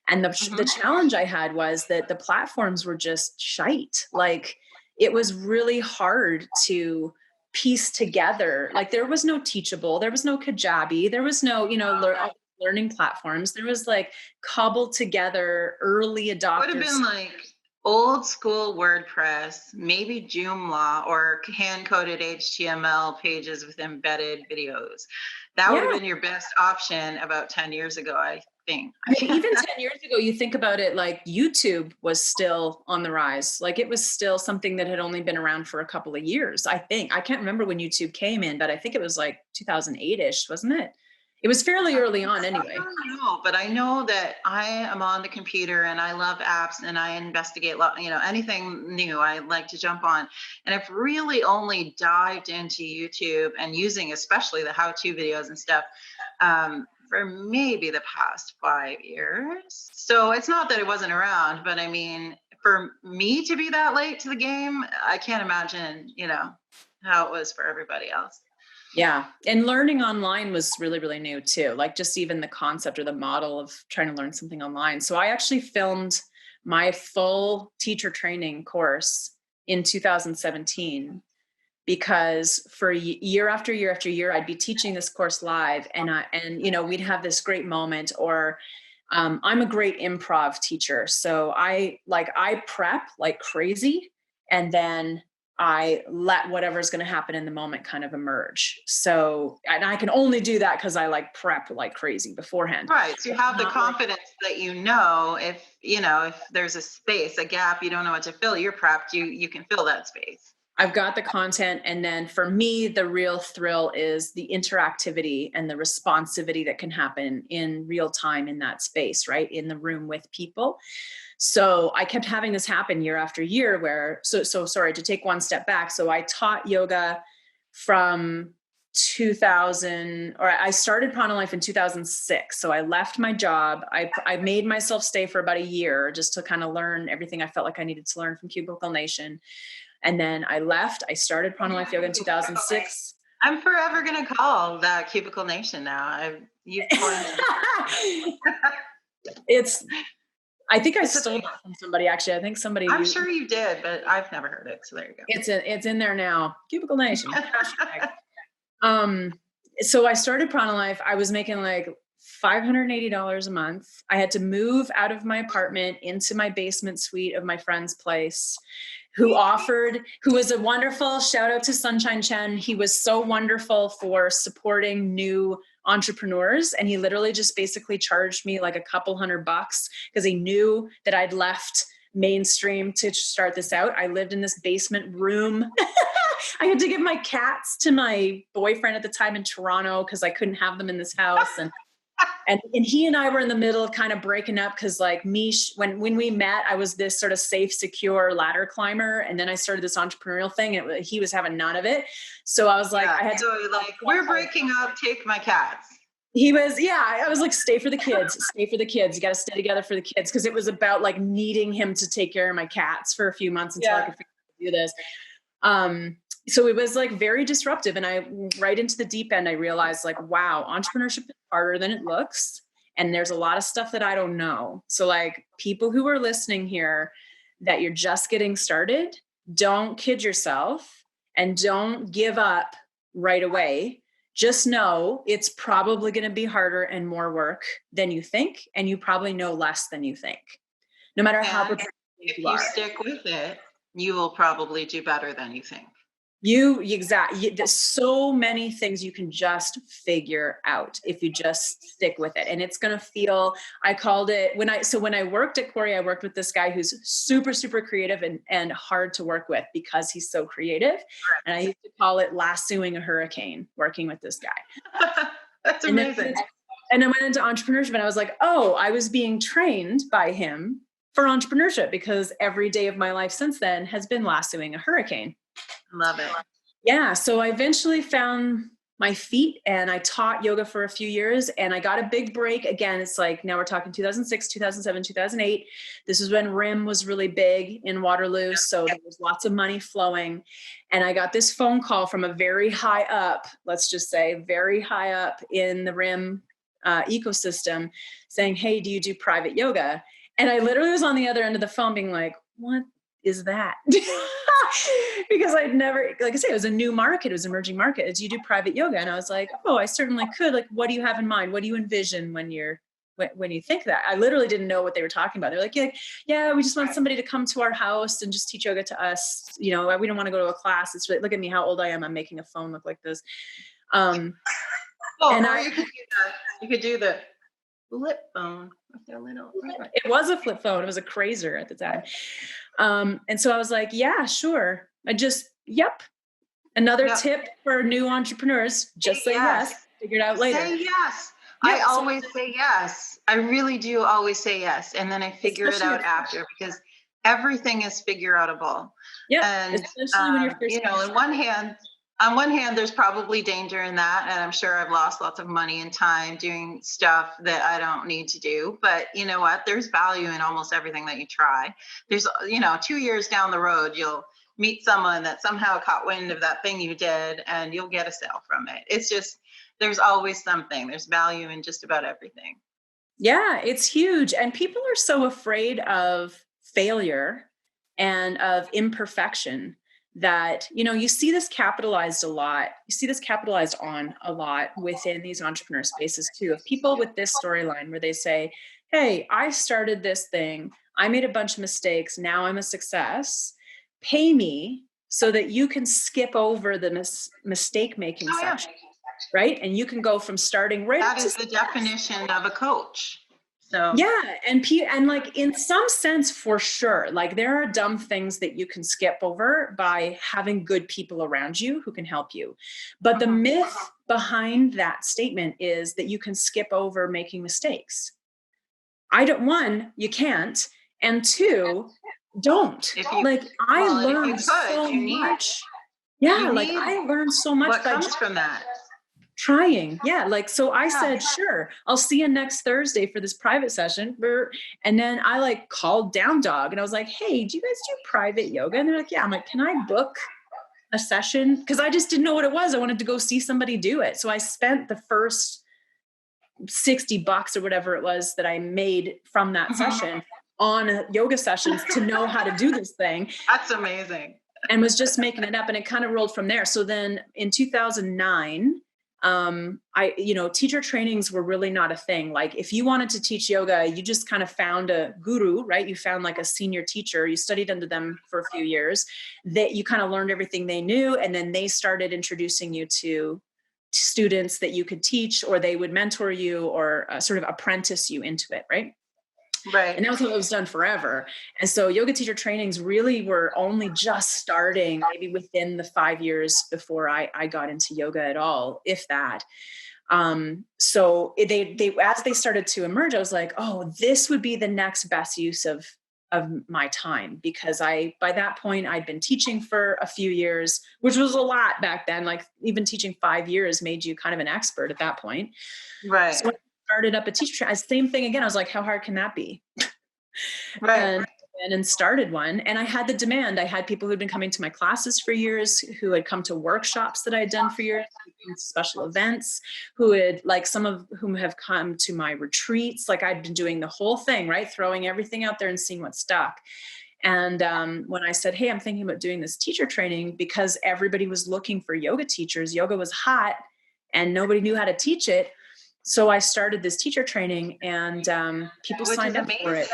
And the challenge I had was that the platforms were just shite. Like it was really hard to piece together. Like there was no Teachable, there was no Kajabi, there was no, learning platforms. There was like cobbled together early adopters. Would have been like old school WordPress, maybe Joomla, or hand-coded HTML pages with embedded videos. That would have been your best option about 10 years ago, I think. I mean, even 10 years ago, you think about it, like YouTube was still on the rise. Like it was still something that had only been around for a couple of years, I think. I can't remember when YouTube came in, but I think it was like 2008-ish, wasn't it? It was fairly early on anyway. I don't know, but I know that I am on the computer and I love apps and I investigate, anything new I like to jump on. And I've really only dived into YouTube and using especially the how-to videos and stuff for maybe the past 5 years. So it's not that it wasn't around, but I mean, for me to be that late to the game, I can't imagine, how it was for everybody else. Yeah. And learning online was really, really new too. Like just even the concept or the model of trying to learn something online. So I actually filmed my full teacher training course in 2017, because for year after year after year, I'd be teaching this course live and we'd have this great moment, or I'm a great improv teacher. So I prep like crazy, and then I let whatever's going to happen in the moment kind of emerge. So, and I can only do that because I like prep like crazy beforehand. Right. So you have the confidence that if there's a space, a gap, you don't know what to fill, you're prepped, you can fill that space. I've got the content. And then for me, the real thrill is the interactivity and the responsivity that can happen in real time in that space, right? In the room with people. So I kept having this happen year after year where, so sorry, to take one step back. So I taught yoga from 2000, or I started Prana Life in 2006. So I left my job. I made myself stay for about a year just to kind of learn everything I felt like I needed to learn from Cubicle Nation. And then I left. I started Prana Life Yoga in 2006. I'm forever going to call that Cubicle Nation now. I think I stole that from somebody, actually. I think somebody. I'm sure you did, but I've never heard it. So there you go. It's in there now. Cubicle Nation. So I started Prana Life. I was making like $580 a month. I had to move out of my apartment into my basement suite of my friend's place, who was a wonderful, shout out to Sunshine Chen. He was so wonderful for supporting new entrepreneurs. And he literally just basically charged me like a couple $100 because he knew that I'd left mainstream to start this out. I lived in this basement room I had to give my cats to my boyfriend at the time in Toronto because I couldn't have them in this house. And he and I were in the middle of kind of breaking up because like when we met, I was this sort of safe, secure ladder climber. And then I started this entrepreneurial thing and he was having none of it. So I was like, I had to like, we're breaking up, take my cats. He was, I was like, stay for the kids, stay for the kids. You got to stay together for the kids. Cause it was about like needing him to take care of my cats for a few months until I could figure out how to do this. So it was like very disruptive. And I right into the deep end, I realized like, wow, entrepreneurship is harder than it looks. And there's a lot of stuff that I don't know. So like people who are listening here that you're just getting started, don't kid yourself and don't give up right away. Just know it's probably going to be harder and more work than you think. And you probably know less than you think, no matter how prepared if you stick with it, you will probably do better than you think. There's so many things you can just figure out if you just stick with it. And it's going to feel, I called it when I worked at Quarry, I worked with this guy who's super, super creative and hard to work with because he's so creative. Right. And I used to call it lassoing a hurricane, working with this guy. That's amazing. And I went into entrepreneurship and I was like, oh, I was being trained by him for entrepreneurship because every day of my life since then has been lassoing a hurricane. Love it. Yeah. So I eventually found my feet and I taught yoga for a few years and I got a big break. Again, it's like, now we're talking 2006, 2007, 2008. This is when RIM was really big in Waterloo. So there was lots of money flowing. And I got this phone call from a very high up, let's just say very high up in the RIM ecosystem saying, hey, do you do private yoga? And I literally was on the other end of the phone being like, what is that? Because I'd never, like I say, it was a new market. It was an emerging market. It's, you do private yoga. And I was like, oh, I certainly could. Like, what do you have in mind? What do you envision when you think that? I literally didn't know what they were talking about. They're like, yeah, we just want somebody to come to our house and just teach yoga to us. You know, we don't want to go to a class. It's really, look at me, how old I am. I'm making a phone look like this. You could do the flip phone with their little. It was a flip phone. It was a Crazer at the time. And so I was like, yeah, sure. Another tip for new entrepreneurs, just say yes, figure it out later. Say yes. Yeah, I always say yes. I really do always say yes. And then I figure it out after because everything is figure outable. Yeah. And, especially when you're first on one hand, there's probably danger in that. And I'm sure I've lost lots of money and time doing stuff that I don't need to do. But you know what? There's value in almost everything that you try. There's, 2 years down the road, you'll meet someone that somehow caught wind of that thing you did and you'll get a sale from it. It's just, there's always something. There's value in just about everything. Yeah, it's huge. And people are so afraid of failure and of imperfection that, you see this capitalized a lot. You see this capitalized on a lot within these entrepreneur spaces too, of people with this storyline where they say, hey, I started this thing. I made a bunch of mistakes. Now I'm a success. Pay me so that you can skip over the mistake-making section, right? And you can go from starting right. That is the definition of a coach. So yeah, and like in some sense, for sure, like there are dumb things that you can skip over by having good people around you who can help you. But the myth behind that statement is that you can skip over making mistakes. One, you can't, and two, don't. I learned so much. Yeah, I learned so much. What comes from that? Trying. Yeah. So I said, sure, I'll see you next Thursday for this private session. And then I called Down Dog and I was like, hey, do you guys do private yoga? And they're like, yeah. I'm like, can I book a session? Cause I just didn't know what it was. I wanted to go see somebody do it. So I spent the first $60 or whatever it was that I made from that session on yoga sessions to know how to do this thing. That's amazing. And was just making it up and it kind of rolled from there. So then in 2009, teacher trainings were really not a thing. Like if you wanted to teach yoga, you just kind of found a guru, right? You found like a senior teacher, you studied under them for a few years, that you kind of learned everything they knew. And then they started introducing you to students that you could teach, or they would mentor you or sort of apprentice you into it. Right. Right. And that was how it was done forever. And so yoga teacher trainings really were only just starting maybe within the 5 years before I got into yoga at all, if that. So they as they started to emerge, I was like, oh, this would be the next best use of my time, because by that point I'd been teaching for a few years, which was a lot back then. Like even teaching 5 years made you kind of an expert at that point. Right. So I started up a teacher, same thing again. I was like, how hard can that be? Right. And started one. And I had the demand. I had people who'd been coming to my classes for years, who had come to workshops that I had done for years, special events, who had, like, some of whom have come to my retreats. Like I'd been doing the whole thing, right? Throwing everything out there and seeing what stuck. And when I said, hey, I'm thinking about doing this teacher training, because everybody was looking for yoga teachers, yoga was hot and nobody knew how to teach it. So I started this teacher training, and people signed up for it.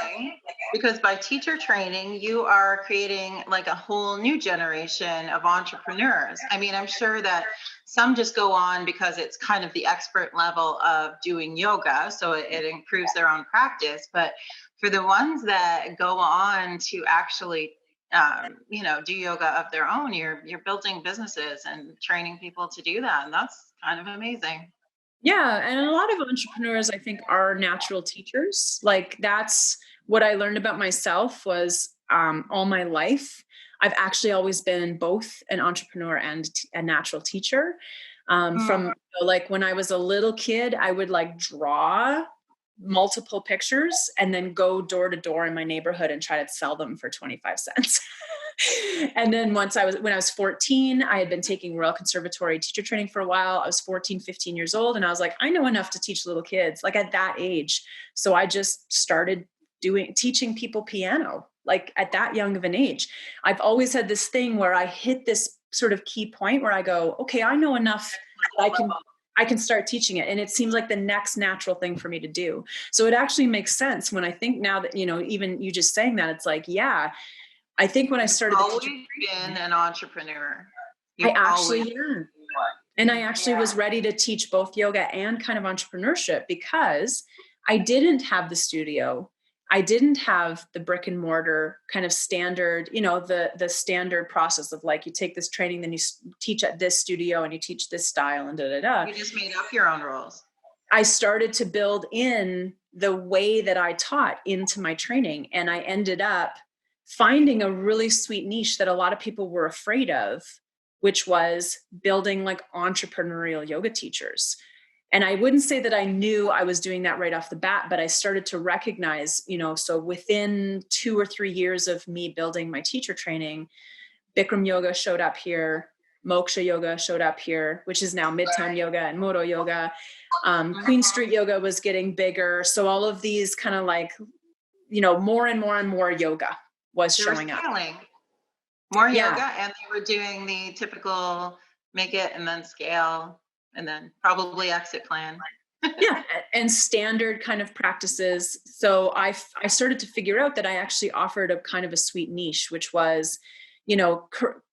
Because by teacher training, you are creating like a whole new generation of entrepreneurs. I mean, I'm sure that some just go on because it's kind of the expert level of doing yoga, so it improves their own practice. But for the ones that go on to actually do yoga of their own, you're building businesses and training people to do that. And that's kind of amazing. Yeah. And a lot of entrepreneurs, I think, are natural teachers. Like that's what I learned about myself was all my life. I've actually always been both an entrepreneur and a natural teacher. From like when I was a little kid, I would like draw multiple pictures and then go door to door in my neighborhood and try to sell them for 25 cents. And then when I was 14, I had been taking Royal Conservatory teacher training for a while. I was 14, 15 years old. And I was like, I know enough to teach little kids, like at that age. So I just started teaching people piano, like at that young of an age. I've always had this thing where I hit this sort of key point where I go, okay, I know enough that I can start teaching it. And it seems like the next natural thing for me to do. So it actually makes sense when I think now that, even you just saying that, it's like, yeah, I think when I started always been an entrepreneur. I actually was ready to teach both yoga and kind of entrepreneurship, because I didn't have the studio. I didn't have the brick and mortar kind of standard, the standard process of like, you take this training, then you teach at this studio and you teach this style and You just made up your own rules. I started to build in the way that I taught into my training. And I ended up finding a really sweet niche that a lot of people were afraid of, which was building like entrepreneurial yoga teachers. And I wouldn't say that I knew I was doing that right off the bat, but I started to recognize, so within 2 or 3 years of me building my teacher training, Bikram Yoga showed up here, Moksha Yoga showed up here, which is now Midtown Yoga and Moto Yoga. Queen Street Yoga was getting bigger. So all of these kind of like, more and more and more yoga was showing up. More yoga, and they were doing the typical make it and then scale and then probably exit plan. Yeah, and standard kind of practices. So I started to figure out that I actually offered a kind of a sweet niche, which was,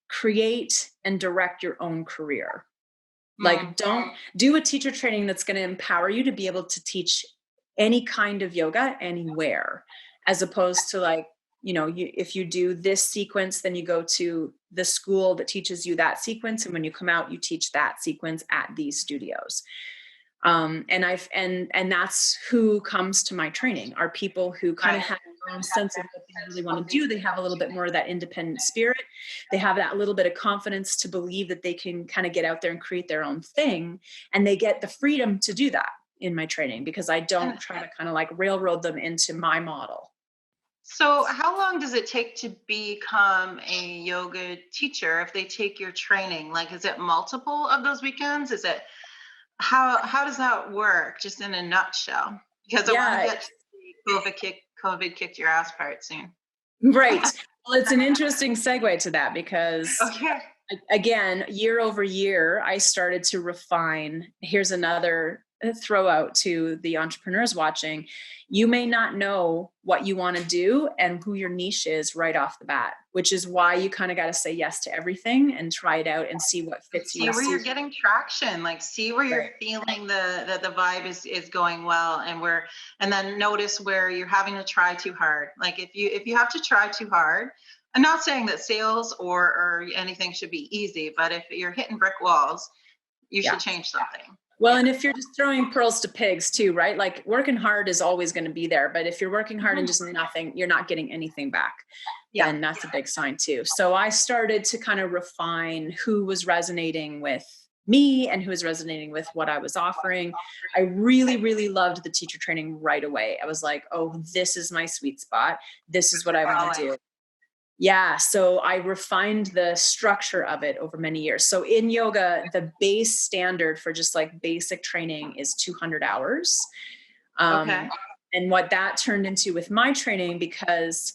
create and direct your own career. Like, don't do a teacher training that's going to empower you to be able to teach any kind of yoga anywhere, as opposed to like, if you do this sequence, then you go to the school that teaches you that sequence. And when you come out, you teach that sequence at these studios. And that's who comes to my training, are people who kind of have their own sense of what they really want to do. They have a little bit more of that independent spirit. They have that little bit of confidence to believe that they can kind of get out there and create their own thing. And they get the freedom to do that in my training, because I don't try to kind of like railroad them into my model. So how long does it take to become a yoga teacher if they take your training? Like, is it multiple of those weekends? Is it how does that work, just in a nutshell? Because I want to get to the COVID kicked your ass part soon. Right. Well, it's an interesting segue to that, because again, year over year, I started to refine. Here's another throw out to the entrepreneurs watching, you may not know what you want to do and who your niche is right off the bat, which is why you kind of got to say yes to everything and try it out and see what fits you. See where you're getting traction, like see where you're feeling that the vibe is going well, and then notice where you're having to try too hard. Like if you have to try too hard, I'm not saying that sales or anything should be easy, but if you're hitting brick walls, you should change something. Well, and if you're just throwing pearls to pigs too, right? Like working hard is always going to be there. But if you're working hard and just nothing, you're not getting anything back. Yeah. Then that's a big sign too. So I started to kind of refine who was resonating with me and who was resonating with what I was offering. I really, really loved the teacher training right away. I was like, oh, this is my sweet spot. This is what I want to do. Yeah. So I refined the structure of it over many years. So in yoga, the base standard for just like basic training is 200 hours. And what that turned into with my training, because,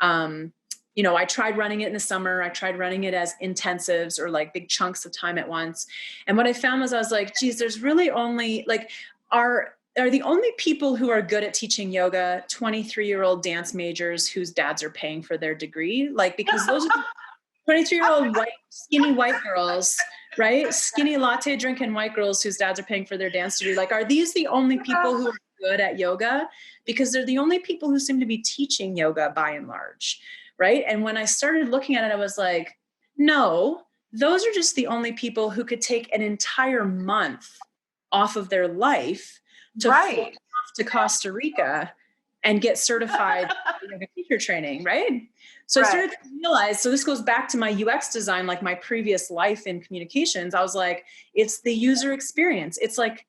I tried running it in the summer. I tried running it as intensives or like big chunks of time at once. And what I found was I was like, geez, there's really only like are the only people who are good at teaching yoga 23-year-old dance majors whose dads are paying for their degree. Like, because those are 23-year-old skinny white girls, right? Skinny latte drinking white girls whose dads are paying for their dance degree. Like, are these the only people who are good at yoga? Because they're the only people who seem to be teaching yoga by and large, right? And when I started looking at it, I was like, no, those are just the only people who could take an entire month off of their life to fly off to Costa Rica and get certified yoga teacher training, right? So I started to realize, so this goes back to my UX design, like my previous life in communications. I was like, it's the user experience. It's like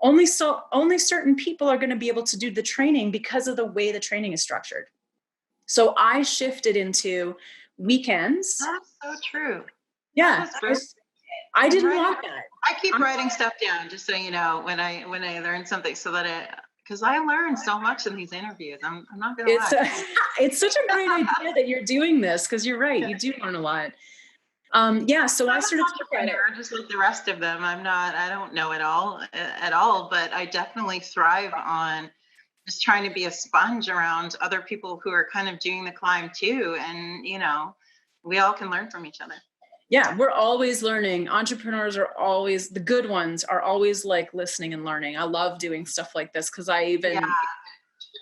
only certain people are going to be able to do the training because of the way the training is structured. So I shifted into weekends. That's so true. Yeah. I didn't want that. I keep writing stuff down just so you know when I learn something, so that because I learned so much in these interviews. I'm not gonna lie. It's such a great idea that you're doing this, because you're right. You do learn a lot. So I started to look at it. Just like the rest of them. I don't know it all at all, but I definitely thrive on just trying to be a sponge around other people who are kind of doing the climb too. And, we all can learn from each other. Yeah, we're always learning. Entrepreneurs are always, the good ones are always like listening and learning. I love doing stuff like this because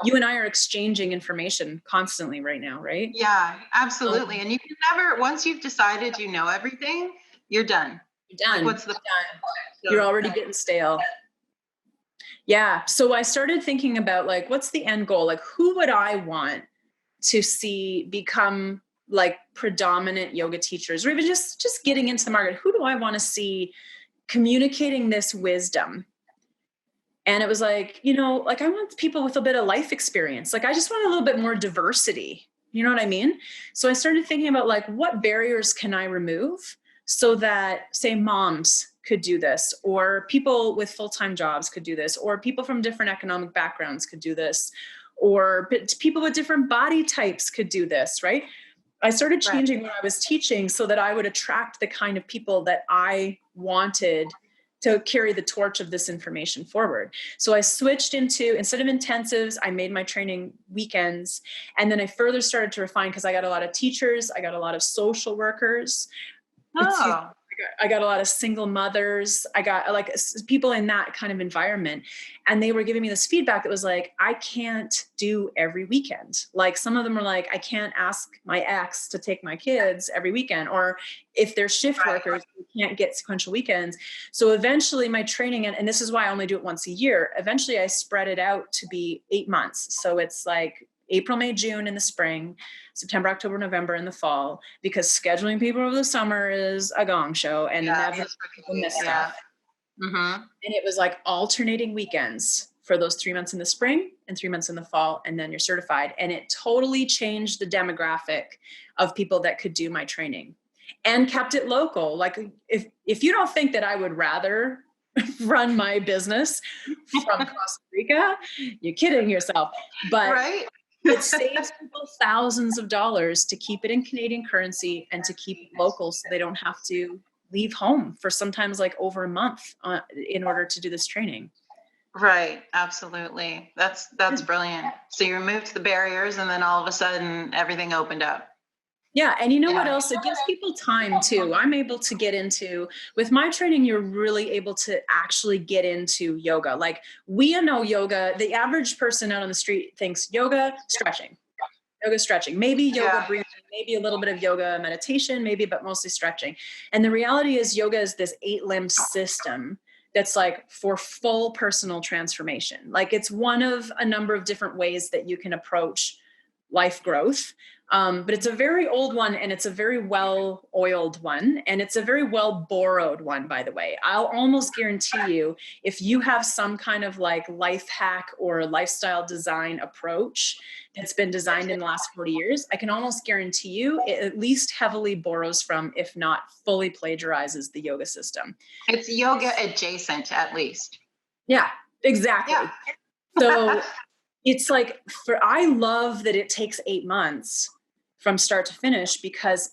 you and I are exchanging information constantly right now, right? Yeah, absolutely. And you can never, once you've decided you know everything, you're done. You're done. Like, what's the point? You're already getting stale. Yeah. So I started thinking about like, what's the end goal? Like, who would I want to see become like predominant yoga teachers, or even just getting into the market? Who do I want to see communicating this wisdom? And it was like, like I want people with a bit of life experience. Like I just want a little bit more diversity. You know what I mean? So I started thinking about like, what barriers can I remove so that, say, moms could do this, or people with full-time jobs could do this, or people from different economic backgrounds could do this, or people with different body types could do this, right? I started changing what I was teaching so that I would attract the kind of people that I wanted to carry the torch of this information forward. So I switched into, instead of intensives, I made my training weekends. And then I further started to refine because I got a lot of teachers, I got a lot of social workers. I got a lot of single mothers. I got like people in that kind of environment. And they were giving me this feedback that was like, I can't do every weekend. Like some of them were like, I can't ask my ex to take my kids every weekend. Or if they're shift workers, we can't get sequential weekends. So eventually my training, and this is why I only do it once a year, eventually I spread it out to be 8 months. So it's like April, May, June in the spring, September, October, November in the fall, because scheduling people over the summer is a gong show and never people miss stuff. Mm-hmm. And it was like alternating weekends for those 3 months in the spring and 3 months in the fall, and then you're certified. And it totally changed the demographic of people that could do my training and kept it local. Like if you don't think that I would rather run my business from Costa Rica, you're kidding yourself. But it saves people thousands of dollars to keep it in Canadian currency and to keep it local, so they don't have to leave home for sometimes like over a month in order to do this training. Right. Absolutely. That's brilliant. So you removed the barriers and then all of a sudden everything opened up. Yeah. And you know what Yeah. else? It gives people time too. I'm able to get into, with my training, you're really able to actually get into yoga. Like we know yoga, the average person out on the street thinks yoga, stretching, maybe yoga Yeah. breathing, maybe a little bit of yoga meditation, maybe, but mostly stretching. And the reality is yoga is this 8-limb system that's like for full personal transformation. Like it's one of a number of different ways that you can approach life growth. But it's a very old one and it's a very well oiled one. And it's a very well borrowed one, by the way. I'll almost guarantee you, if you have some kind of like life hack or lifestyle design approach that's been designed in the last 40 years, I can almost guarantee you it at least heavily borrows from, if not fully plagiarizes, the yoga system. It's yoga adjacent at least. Yeah, exactly. Yeah. So it's like, I love that it takes 8 months from start to finish, because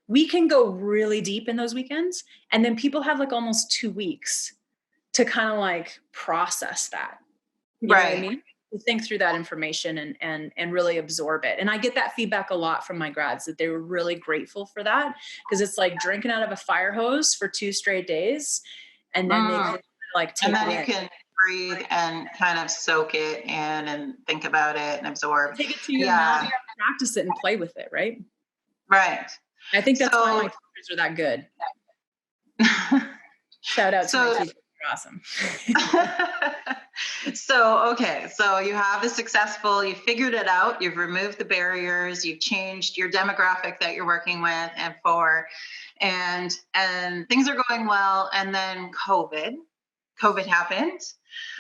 we can go really deep in those weekends. And then people have like almost 2 weeks to kind of like process that. You know what I Right. mean? To think through that information and really absorb it. And I get that feedback a lot from my grads, that they were really grateful for that, because it's like drinking out of a fire hose for 2 straight days. And then they can like take And then it you in. can breathe and kind of soak it in and think about it and absorb. Take it to your Yeah. mat, practice it and play with it, right? Right. I think that's why So- my teachers are that good. Shout out to my teachers. They're awesome. Okay. So you have you figured it out. You've removed the barriers. You've changed your demographic that you're working with and for, and things are going well. And then COVID happened.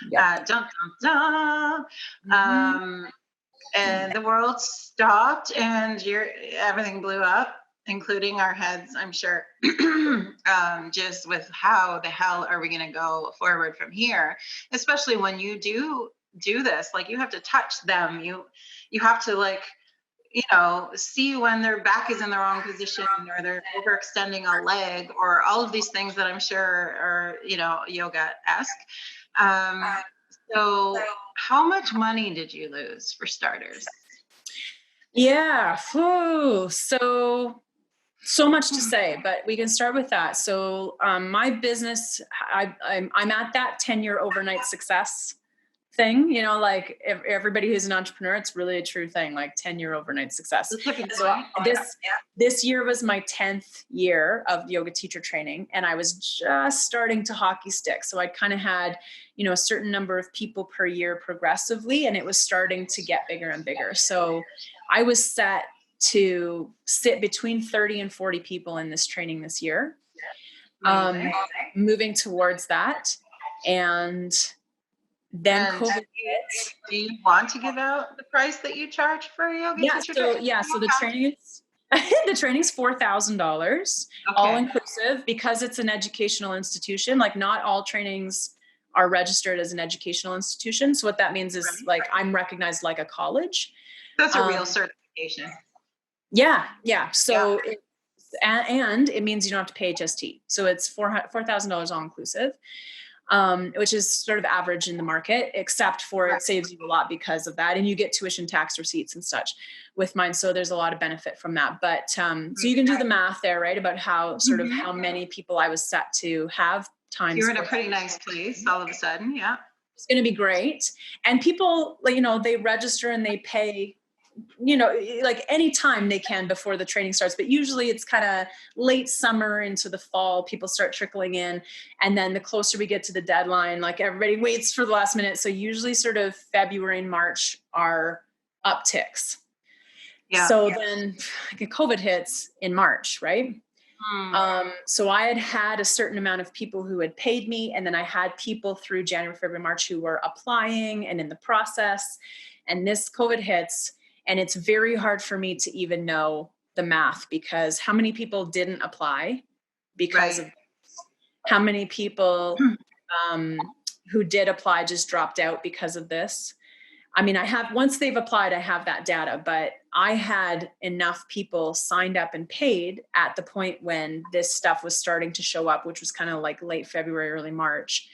Yep. Dun, dun, dun. And the world stopped and everything blew up, including our heads, I'm sure. Just with how the hell are we going to go forward from here, especially when you do this, like you have to touch them, you have to like, see when their back is in the wrong position or they're overextending a leg or all of these things that I'm sure are, yoga-esque. So how much money did you lose for starters? Yeah. Whew. So much to say, but we can start with that. So my business, I'm at that 10-year overnight success thing, like everybody who's an entrepreneur, it's really a true thing, like 10-year overnight success. So this year was my 10th year of yoga teacher training, and I was just starting to hockey stick. So I kind of had, a certain number of people per year progressively, and it was starting to get bigger and bigger. So I was set to sit between 30 and 40 people in this training this year, moving towards that. And then COVID hit. Do you want to give out the price that you charge for yoga teacher training? So the training is the training's $4,000, all inclusive, because it's an educational institution. Like not all trainings are registered as an educational institution. So what that means is like I'm recognized like a college. That's a real certification. Yeah. So and it means you don't have to pay HST. So it's $4,000 all inclusive. Which is sort of average in the market, except for it saves you a lot because of that. And you get tuition tax receipts and such with mine. So there's a lot of benefit from that. But so you can do the math there, right? About how sort of how many people I was set to have times. You're in a pretty nice place all of a sudden. Yeah. It's going to be great. And people, they register and they pay, like any time they can before the training starts. But usually it's kind of late summer into the fall, people start trickling in. And then the closer we get to the deadline, like everybody waits for the last minute. So usually sort of February and March are upticks. Yeah. So then COVID hits in March, right? So I had a certain amount of people who had paid me. And then I had people through January, February, March who were applying and in the process. And this COVID hits. And it's very hard for me to even know the math, because how many people didn't apply because of this? How many people who did apply just dropped out because of this? I mean, once they've applied, I have that data, but I had enough people signed up and paid at the point when this stuff was starting to show up, which was kind of like late February, early March.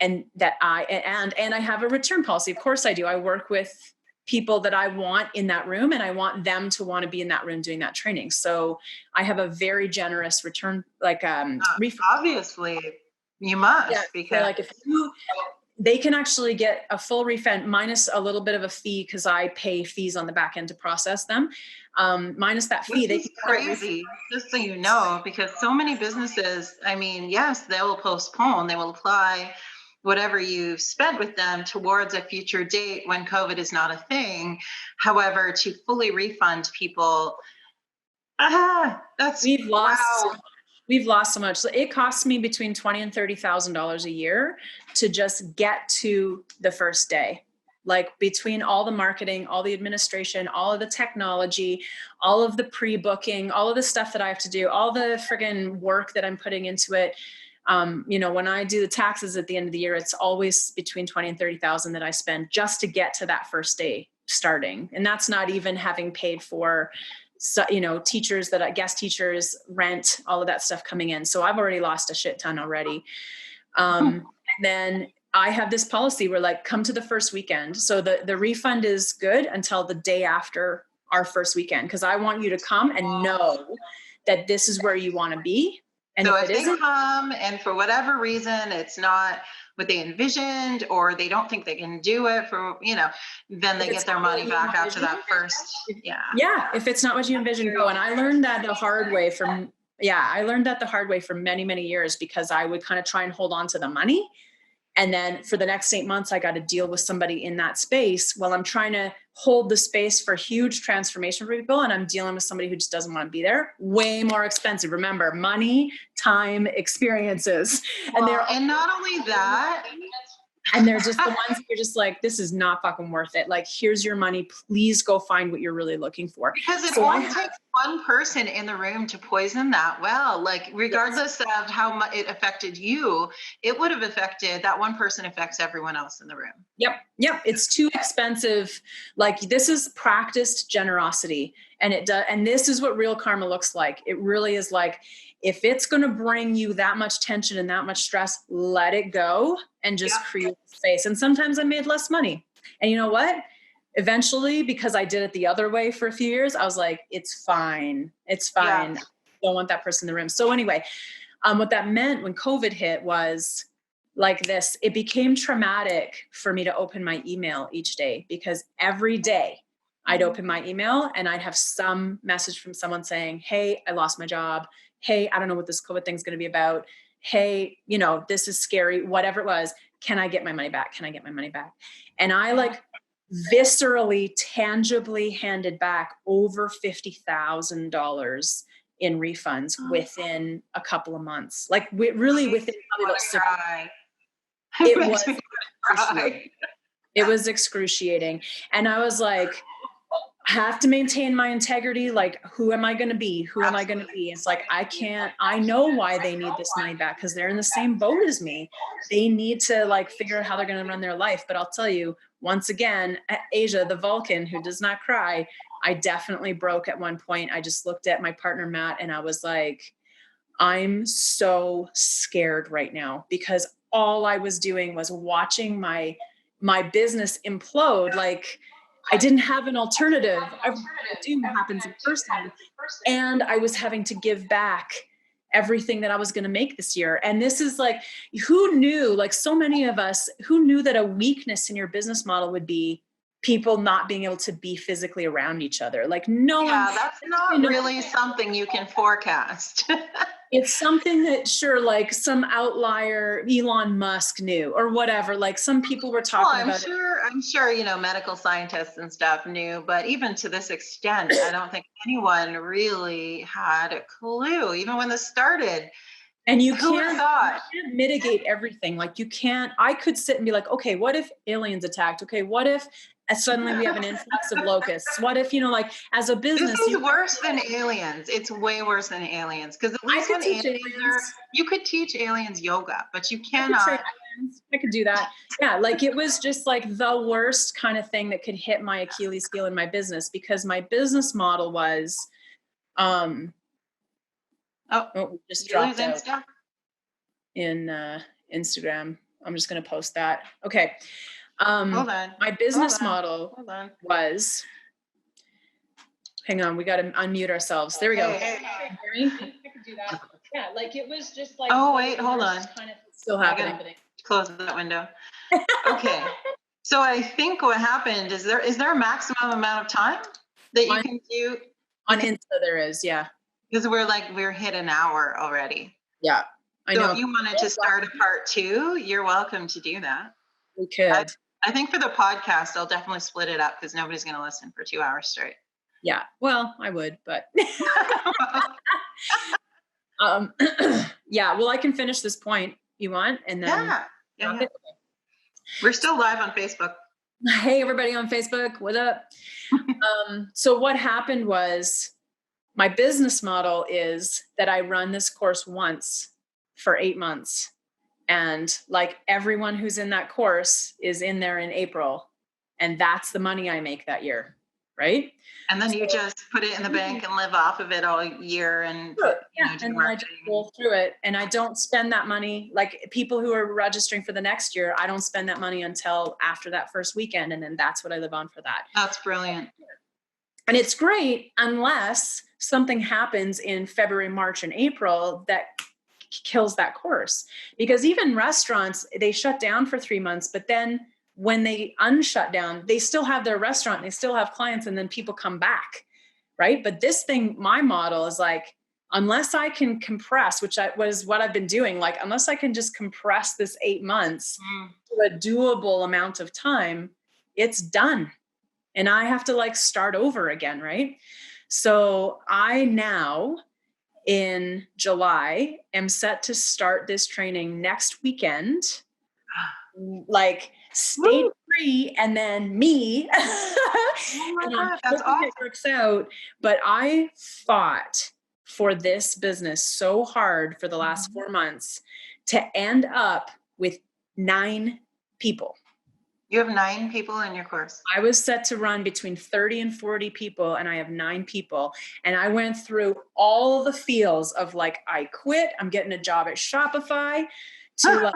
and that and I have a return policy. Of course I do. I work with people that I want in that room, and I want them to want to be in that room doing that training. So I have a very generous return, like refund. Obviously, you must, Yeah, because like if they can actually get a full refund minus a little bit of a fee because I pay fees on the back end to process them. Minus that fee, which they is can get a crazy, just so you know, because so many businesses, I mean, yes, they will postpone, they will apply whatever you've spent with them towards a future date when COVID is not a thing. However, to fully refund people, that's we've lost wow. We've lost so much. So it costs me between $20,000 and $30,000 a year to just get to the first day. Like between all the marketing, all the administration, all of the technology, all of the pre-booking, all of the stuff that I have to do, all the friggin' work that I'm putting into it. When I do the taxes at the end of the year, it's always between 20 and 30,000 that I spend just to get to that first day starting. And that's not even having paid for teachers guest teachers, rent, all of that stuff coming in. So I've already lost a shit ton already. And then I have this policy where like, come to the first weekend. So the refund is good until the day after our first weekend. Cause I want you to come and know that this is where you want to be. And So if if it they isn't, come and for whatever reason it's not what they envisioned, or they don't think they can do it then they get their money back after that first. Yeah. If it's not what you envision, go. And I learned that the hard way from many, many years, because I would kind of try and hold on to the money. And then for the next 8 months, I got to deal with somebody in that space while I'm trying to hold the space for huge transformation for people. And I'm dealing with somebody who just doesn't want to be there. Way more expensive. Remember, money, time, experiences. And not only that, and they're just the ones you're just like, this is not fucking worth it. Like, here's your money. Please go find what you're really looking for. because it only takes one person in the room to poison that well. Like, regardless of how much it affected you, it would have affected that one person affects everyone else in the room. Yep. It's too expensive. Like, this is practiced generosity, and it does. And this is what real karma looks like. It really is like, if it's going to bring you that much tension and that much stress, let it go and just create space. And sometimes I made less money. And you know what? Eventually, because I did it the other way for a few years, I was like, it's fine. It's fine. Yeah. I don't want that person in the room. So anyway, what that meant when COVID hit was like this. It became traumatic for me to open my email each day, because every day I'd open my email and I'd have some message from someone saying, hey, I lost my job. Hey, I don't know what this COVID thing's going to be about. Hey, this is scary, whatever it was. Can I get my money back? Can I get my money back? And I like viscerally, tangibly handed back over $50,000 in refunds within a couple of months. Like really within about 6 months. It was excruciating. And I was like, I have to maintain my integrity. Like, who am I going to be? Who am I going to be? It's like, I know why they need this money back, because they're in the same boat as me. They need to like figure out how they're going to run their life. But I'll tell you, once again, Asia, the Vulcan who does not cry, I definitely broke at one point. I just looked at my partner, Matt, and I was like, I'm so scared right now, because all I was doing was watching my business implode. Like, I didn't have an alternative. Everything I do happens in person. And I was having to give back everything that I was going to make this year. And this is like, who knew, like so many of us, who knew that a weakness in your business model would be people not being able to be physically around each other? Like that's not really something you can forecast. It's something that like some outlier Elon Musk knew or whatever. Like some people were talking about it. I'm sure, medical scientists and stuff knew, but even to this extent, I don't think anyone really had a clue, even when this started. And you can't mitigate everything. Like I could sit and be like, okay, what if aliens attacked? Okay, what if suddenly we have an influx of locusts? What if, like as a business. This is worse than aliens. It's way worse than aliens. Because at least when aliens, you could teach aliens yoga, but you cannot. I could do that. Yeah, like it was just like the worst kind of thing that could hit my Achilles heel in my business, because my business model was, just dropped out in Instagram. I'm just going to post that. Okay. Hold on. My business Hold on. model Hold on. was, hang on, we got to unmute ourselves. There we go. Hey. Can you hear me? I could do that. Yeah, like it was just like. Oh, wait, hold on. Kind of still happening. Close that window. Okay. So I think what happened is there a maximum amount of time that you can do? On Insta there is, yeah. Because we're hit an hour already. Yeah, I know. So if you wanted to start a part 2, you're welcome to do that. We could. I think for the podcast, I'll definitely split it up because nobody's going to listen for 2 hours straight. Yeah, well, I would, but yeah, well, I can finish this point you want, and then yeah. We're still live on Facebook. Hey, everybody on Facebook, what up? So what happened was my business model is that I run this course once for 8 months. And like everyone who's in that course is in there in April. And that's the money I make that year. Right. And then you just put it in the bank and live off of it all year and and then I just roll through it. And I don't spend that money. Like people who are registering for the next year, I don't spend that money until after that first weekend. And then that's what I live on for that. That's brilliant. And it's great unless something happens in February, March, and April that kills that course. Because even restaurants, they shut down for 3 months, but then when they unshut down, they still have their restaurant, they still have clients, and then people come back, right? But this thing, my model is like, unless I can compress, which was what I've been doing, like unless I can just compress this 8 months to a doable amount of time, it's done. And I have to like start over again, right? So I now in July am set to start this training next weekend, like stage 3 and then me. And I'm that's hoping it works out. But I fought for this business so hard for the last 4 months to end up with 9 people. You have 9 people in your course. I was set to run between 30 and 40 people, and I have 9 people. And I went through all the feels of like, I quit, I'm getting a job at Shopify, to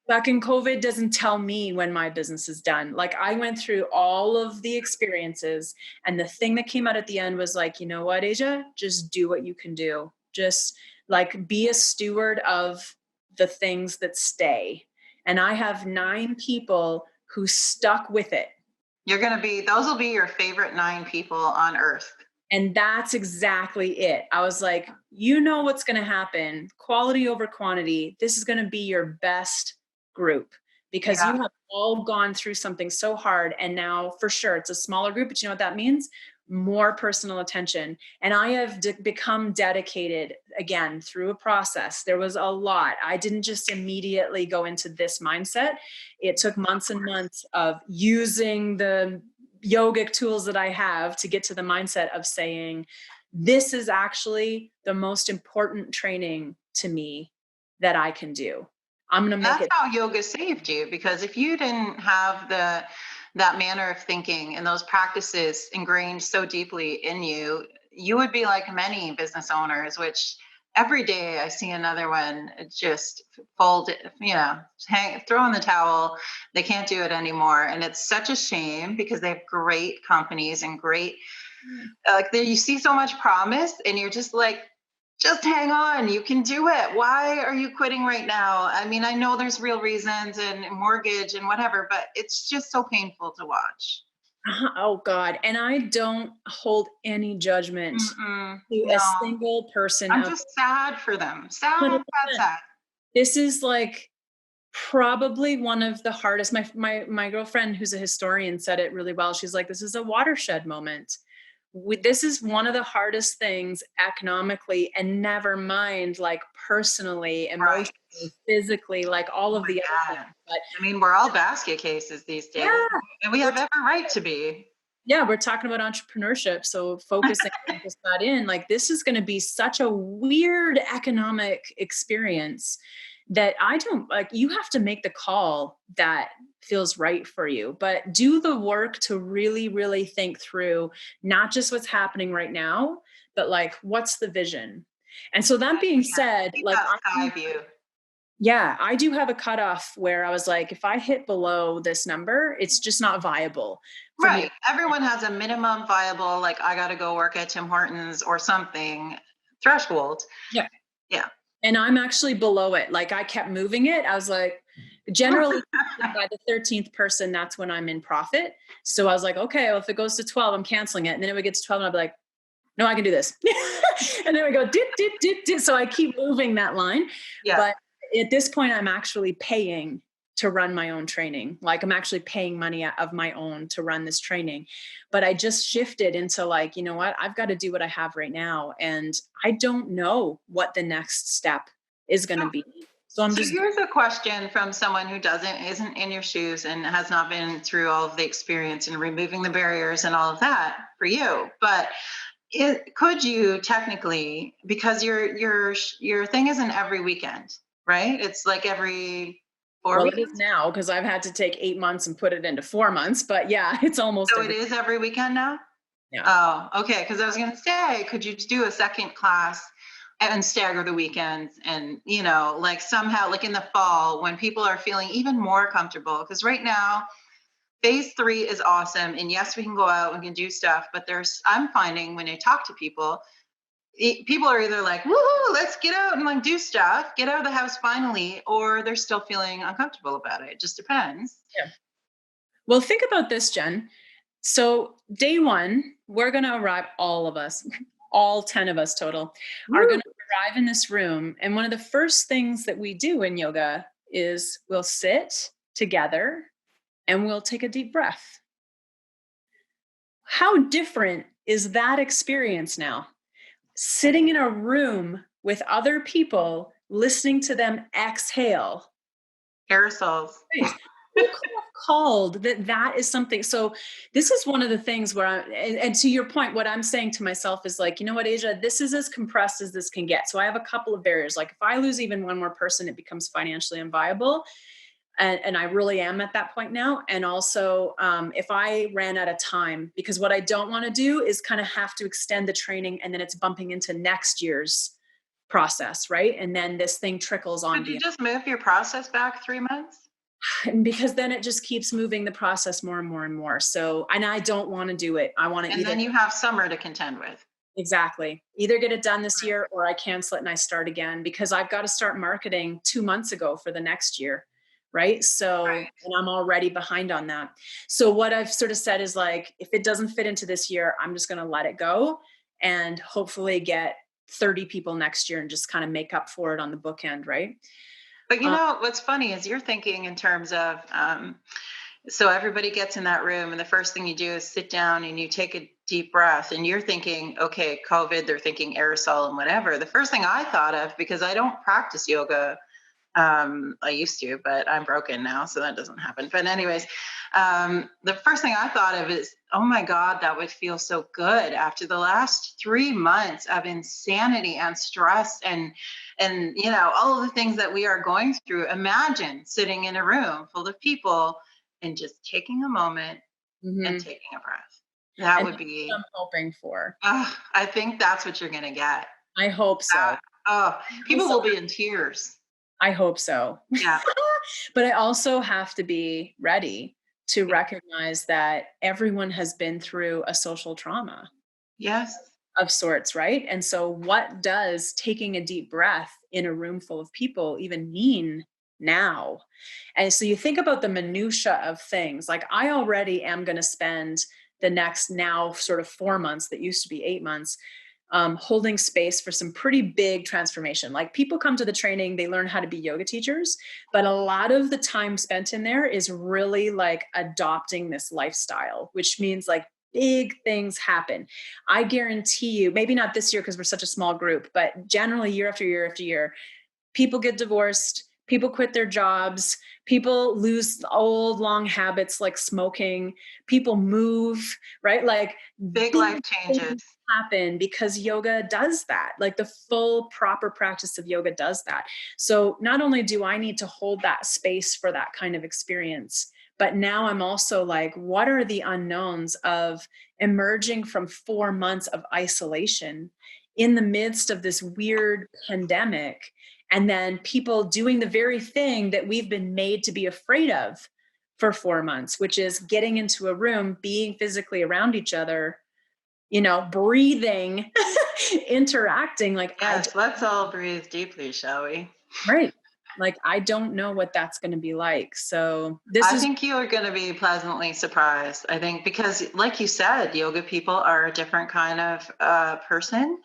fucking COVID doesn't tell me when my business is done. Like I went through all of the experiences, and the thing that came out at the end was like, you know what, Asia, just do what you can do. Just like be a steward of the things that stay. And I have 9 people who stuck with it. Those will be your favorite 9 people on earth. And that's exactly it. I was like, you know what's going to happen. Quality over quantity. This is going to be your best group because you have all gone through something so hard. And now for sure, it's a smaller group, but you know what that means? More personal attention. And I have become dedicated again through a process. There was a lot. I didn't just immediately go into this mindset. It took months and months of using the yogic tools that I have to get to the mindset of saying, this is actually the most important training to me that I can do. I'm going to make That's how yoga saved you, because if you didn't have that manner of thinking and those practices ingrained so deeply in you, you would be like many business owners, which every day I see another one just fold, throw in the towel. They can't do it anymore. And it's such a shame because they have great companies and great, you see so much promise and you're just like, just hang on, you can do it. Why are you quitting right now? I mean, I know there's real reasons and mortgage and whatever, but it's just so painful to watch. Oh God. And I don't hold any judgment to a single person. I'm just sad for them. Sad. This is like probably one of the hardest. My girlfriend who's a historian said it really well. She's like, this is a watershed moment. This is one of the hardest things economically, and never mind like personally, emotionally, physically, like all of the other things. But I mean, we're all basket cases these days, and we have every right to be. Yeah, we're talking about entrepreneurship. So focusing that in, like this is going to be such a weird economic experience that I don't like. You have to make the call that feels right for you, but do the work to really, really think through not just what's happening right now, but like what's the vision. And so that being said, like Yeah, I do have a cutoff where I was like, if I hit below this number, it's just not viable for me. Right. Everyone has a minimum viable, like I got to go work at Tim Hortons or something threshold. Yeah. Yeah. And I'm actually below it. Like I kept moving it. I was like, generally by the 13th person, that's when I'm in profit. So I was like, okay, well, if it goes to 12, I'm canceling it. And then it would get to 12 and I'll be like, no, I can do this. And then we go dip, dip, dip, dip. So I keep moving that line. Yeah. But at this point, I'm actually paying to run my own training. Like I'm actually paying money of my own to run this training. But I just shifted into like, you know what, I've got to do what I have right now. And I don't know what the next step is going to be. So here's a question from someone who isn't in your shoes and has not been through all of the experience and removing the barriers and all of that for you. But could you technically, because your thing isn't every weekend, right? It's like every 4 weekends. It is now because I've had to take 8 months and put it into 4 months. But yeah, it's almost. So it is every weekend now? Yeah. Oh, okay. Because I was going to say, could you do a second class and stagger the weekends and, like somehow like in the fall when people are feeling even more comfortable? Because right now, phase 3 is awesome. And yes, we can go out and can do stuff. But I'm finding when I talk to people are either like, woohoo, let's get out and like do stuff, get out of the house finally, or they're still feeling uncomfortable about it. It just depends. Yeah. Well, think about this, Jen. So day 1, we're going to arrive, all of us, all 10 of us total, are going to arrive in this room. And one of the first things that we do in yoga is we'll sit together and we'll take a deep breath. How different is that experience now? Sitting in a room with other people, listening to them exhale. Aerosols. Who could have called that is something? So this is one of the things where and to your point, what I'm saying to myself is like, you know what, Asia, this is as compressed as this can get. So I have a couple of barriers. Like if I lose even one more person, it becomes financially unviable. And I really am at that point now. And also if I ran out of time, because what I don't want to do is kind of have to extend the training and then it's bumping into next year's process, right? And then this thing trickles on. Could you just move your process back 3 months? Because then it just keeps moving the process more and more and more. So, and I don't want to do it. I want to and then you have summer to contend with. Exactly. Either get it done this year or I cancel it and I start again because I've got to start marketing 2 months ago for the next year. Right. So, and I'm already behind on that. So what I've sort of said is like, if it doesn't fit into this year, I'm just going to let it go and hopefully get 30 people next year and just kind of make up for it on the bookend. Right. But what's funny is you're thinking in terms of, so everybody gets in that room and the first thing you do is sit down and you take a deep breath and you're thinking, okay, COVID, they're thinking aerosol and whatever. The first thing I thought of, because I don't practice yoga, I used to, but I'm broken now, so that doesn't happen. But anyways, the first thing I thought of is, oh my God, that would feel so good after the last 3 months of insanity and stress and all of the things that we are going through. Imagine sitting in a room full of people and just taking a moment and taking a breath. That would be what I'm hoping for. I think that's what you're going to get. I hope so. People will be in tears. I hope so. Yeah. But I also have to be ready to recognize that everyone has been through a social trauma. Yes. Of sorts, right? And so what does taking a deep breath in a room full of people even mean now? And so you think about the minutia of things. Like I already am going to spend the next now sort of 4 months that used to be 8 months holding space for some pretty big transformation. Like people come to the training, they learn how to be yoga teachers, but a lot of the time spent in there is really like adopting this lifestyle, which means like big things happen. I guarantee you, maybe not this year because we're such a small group, but generally year after year after year, people get divorced, people quit their jobs, people lose old long habits like smoking, people move, right? Like big life changes happen because yoga does that. Like the full proper practice of yoga does that. So not only do I need to hold that space for that kind of experience, but now I'm also like, what are the unknowns of emerging from 4 months of isolation in the midst of this weird pandemic And then people doing the very thing that we've been made to be afraid of for 4 months, which is getting into a room, being physically around each other, breathing, interacting. Yes, let's all breathe deeply, shall we? Right. Like, I don't know what that's going to be like. So I think you are going to be pleasantly surprised. I think because, like you said, yoga people are a different kind of person.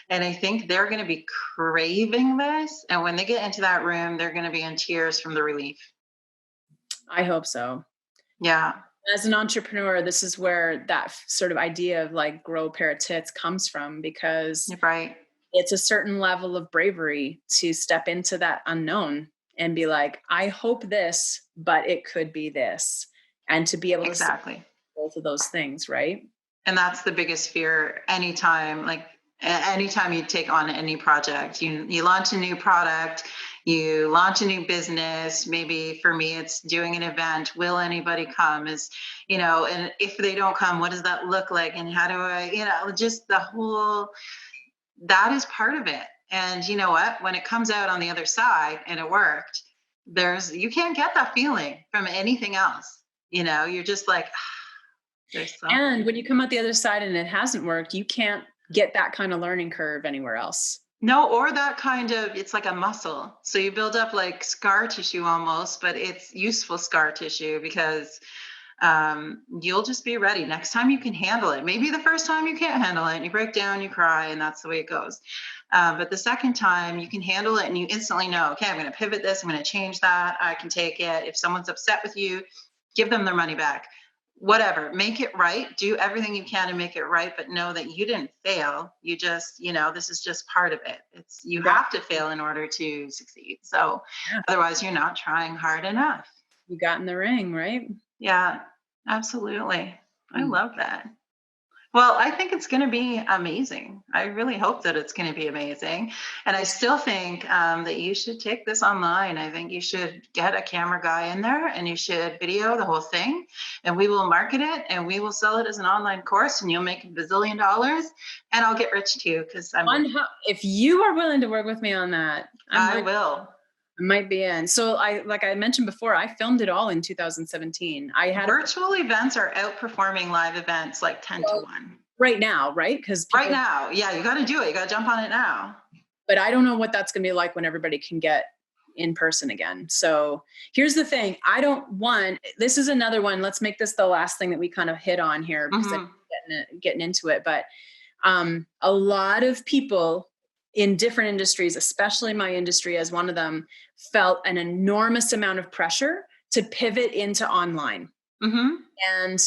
And I think they're going to be craving this. And when they get into that room, they're going to be in tears from the relief. I hope so. Yeah. As an entrepreneur, this is where that sort of idea of like grow a pair of tits comes from, because You're right. it's a certain level of bravery to step into that unknown and be like, I hope this, but it could be this. And to be able to say both of those things, right? And that's the biggest fear anytime you take on any project. You launch a new product, you launch a new business. Maybe for me, it's doing an event. Will anybody come? And if they don't come, what does that look like? And how do I, just the whole, that is part of it. And you know what? When it comes out on the other side and it worked, you can't get that feeling from anything else. You're just like, and when you come out the other side and it hasn't worked, you can't get that kind of learning curve anywhere else. No, or that kind of, it's like a muscle. So you build up like scar tissue almost, but it's useful scar tissue because you'll just be ready. Next time you can handle it. Maybe the first time you can't handle it and you break down, you cry, and that's the way it goes. But the second time you can handle it and you instantly know, okay, I'm going to pivot this. I'm going to change that. I can take it. If someone's upset with you, give them their money back. Whatever, make it right, do everything you can to make it right, but know that you didn't fail. You just, this is just part of it. You have to fail in order to succeed. So otherwise you're not trying hard enough. You got in the ring, right? Yeah, absolutely. I love that. Well, I think it's going to be amazing. I really hope that it's going to be amazing. And I still think that you should take this online. I think you should get a camera guy in there and you should video the whole thing, and we will market it and we will sell it as an online course, and you'll make $1 bazillion and I'll get rich too. If you are willing to work with me on that, I will. I might be in. So like I mentioned before, I filmed it all in 2017. Virtual events are outperforming live events like 10 to 1. Right now, right? Because right now, yeah, you got to do it. You got to jump on it now. But I don't know what that's going to be like when everybody can get in person again. So here's the thing. This is another one. Let's make this the last thing that we kind of hit on here, because I'm getting into it. But a lot of people in different industries, especially my industry as one of them, felt an enormous amount of pressure to pivot into online. And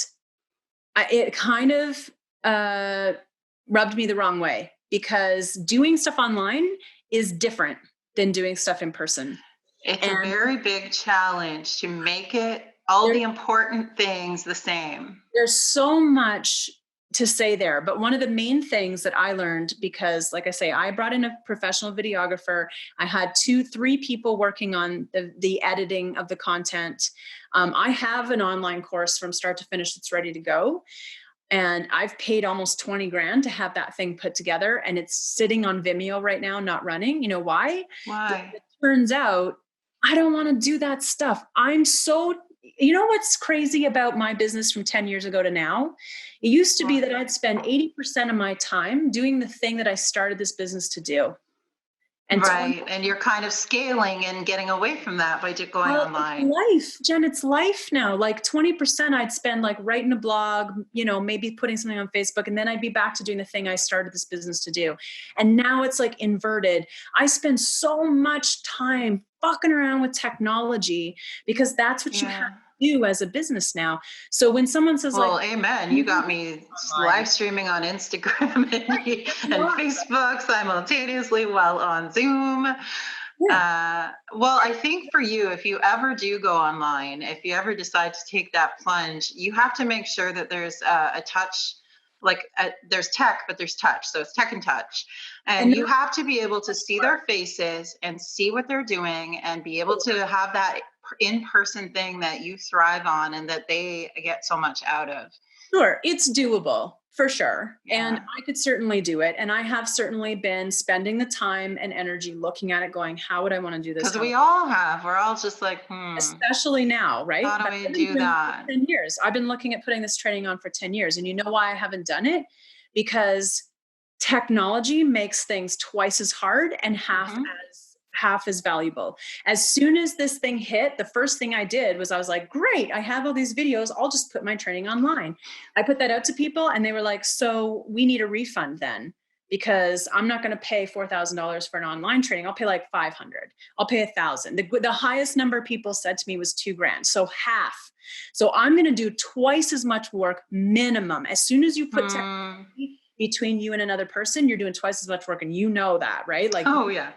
it kind of rubbed me the wrong way, because doing stuff online is different than doing stuff in person. It's a very big challenge to make it all the important things the same. There's so much to say there. But one of the main things that I learned, because like I say, I brought in a professional videographer. I had 2-3 people working on the editing of the content. I have an online course from start to finish that's ready to go. And I've paid almost 20 grand to have that thing put together. And it's sitting on Vimeo right now, not running. You know why? Why? It turns out I don't want to do that stuff. You know what's crazy about my business from 10 years ago to now? It used to be that I'd spend 80% of my time doing the thing that I started this business to do. And and you're kind of scaling and getting away from that by just going online. Life, Jen, it's life now. Like 20% I'd spend like writing a blog, maybe putting something on Facebook, and then I'd be back to doing the thing I started this business to do. And now it's like inverted. I spend so much time fucking around with technology because that's what you have to do as a business now. So when someone says amen. You got me live streaming on Instagram and Facebook simultaneously while on Zoom. I think for you, if you ever do go online, if you ever decide to take that plunge, you have to make sure that there's a touch, there's tech, but there's touch. So it's tech and touch. And you have to be able to see their faces and see what they're doing and be able to have that in-person thing that you thrive on and that they get so much out of. Sure, it's doable For sure. Yeah. And I could certainly do it. And I have certainly been spending the time and energy looking at it going, how would I want to do this? Because we all have. We're all just like, Especially now, right? how do But we I've been do doing it that? for 10 years. I've been looking at putting this training on for 10 years. And you know why I haven't done it? Because technology makes things twice as hard and half as valuable. As soon as this thing hit, the first thing I did was I was like, great, I have all these videos. I'll just put my training online. I put that out to people and they were like, so we need a refund then, because I'm not going to pay $4,000 for an online training. I'll pay like 500. I'll pay 1,000. The highest number of people said to me was $2,000. So half. So I'm going to do twice as much work minimum. As soon as you put technology between you and another person, you're doing twice as much work. And you know that, right? Like, Oh, yeah.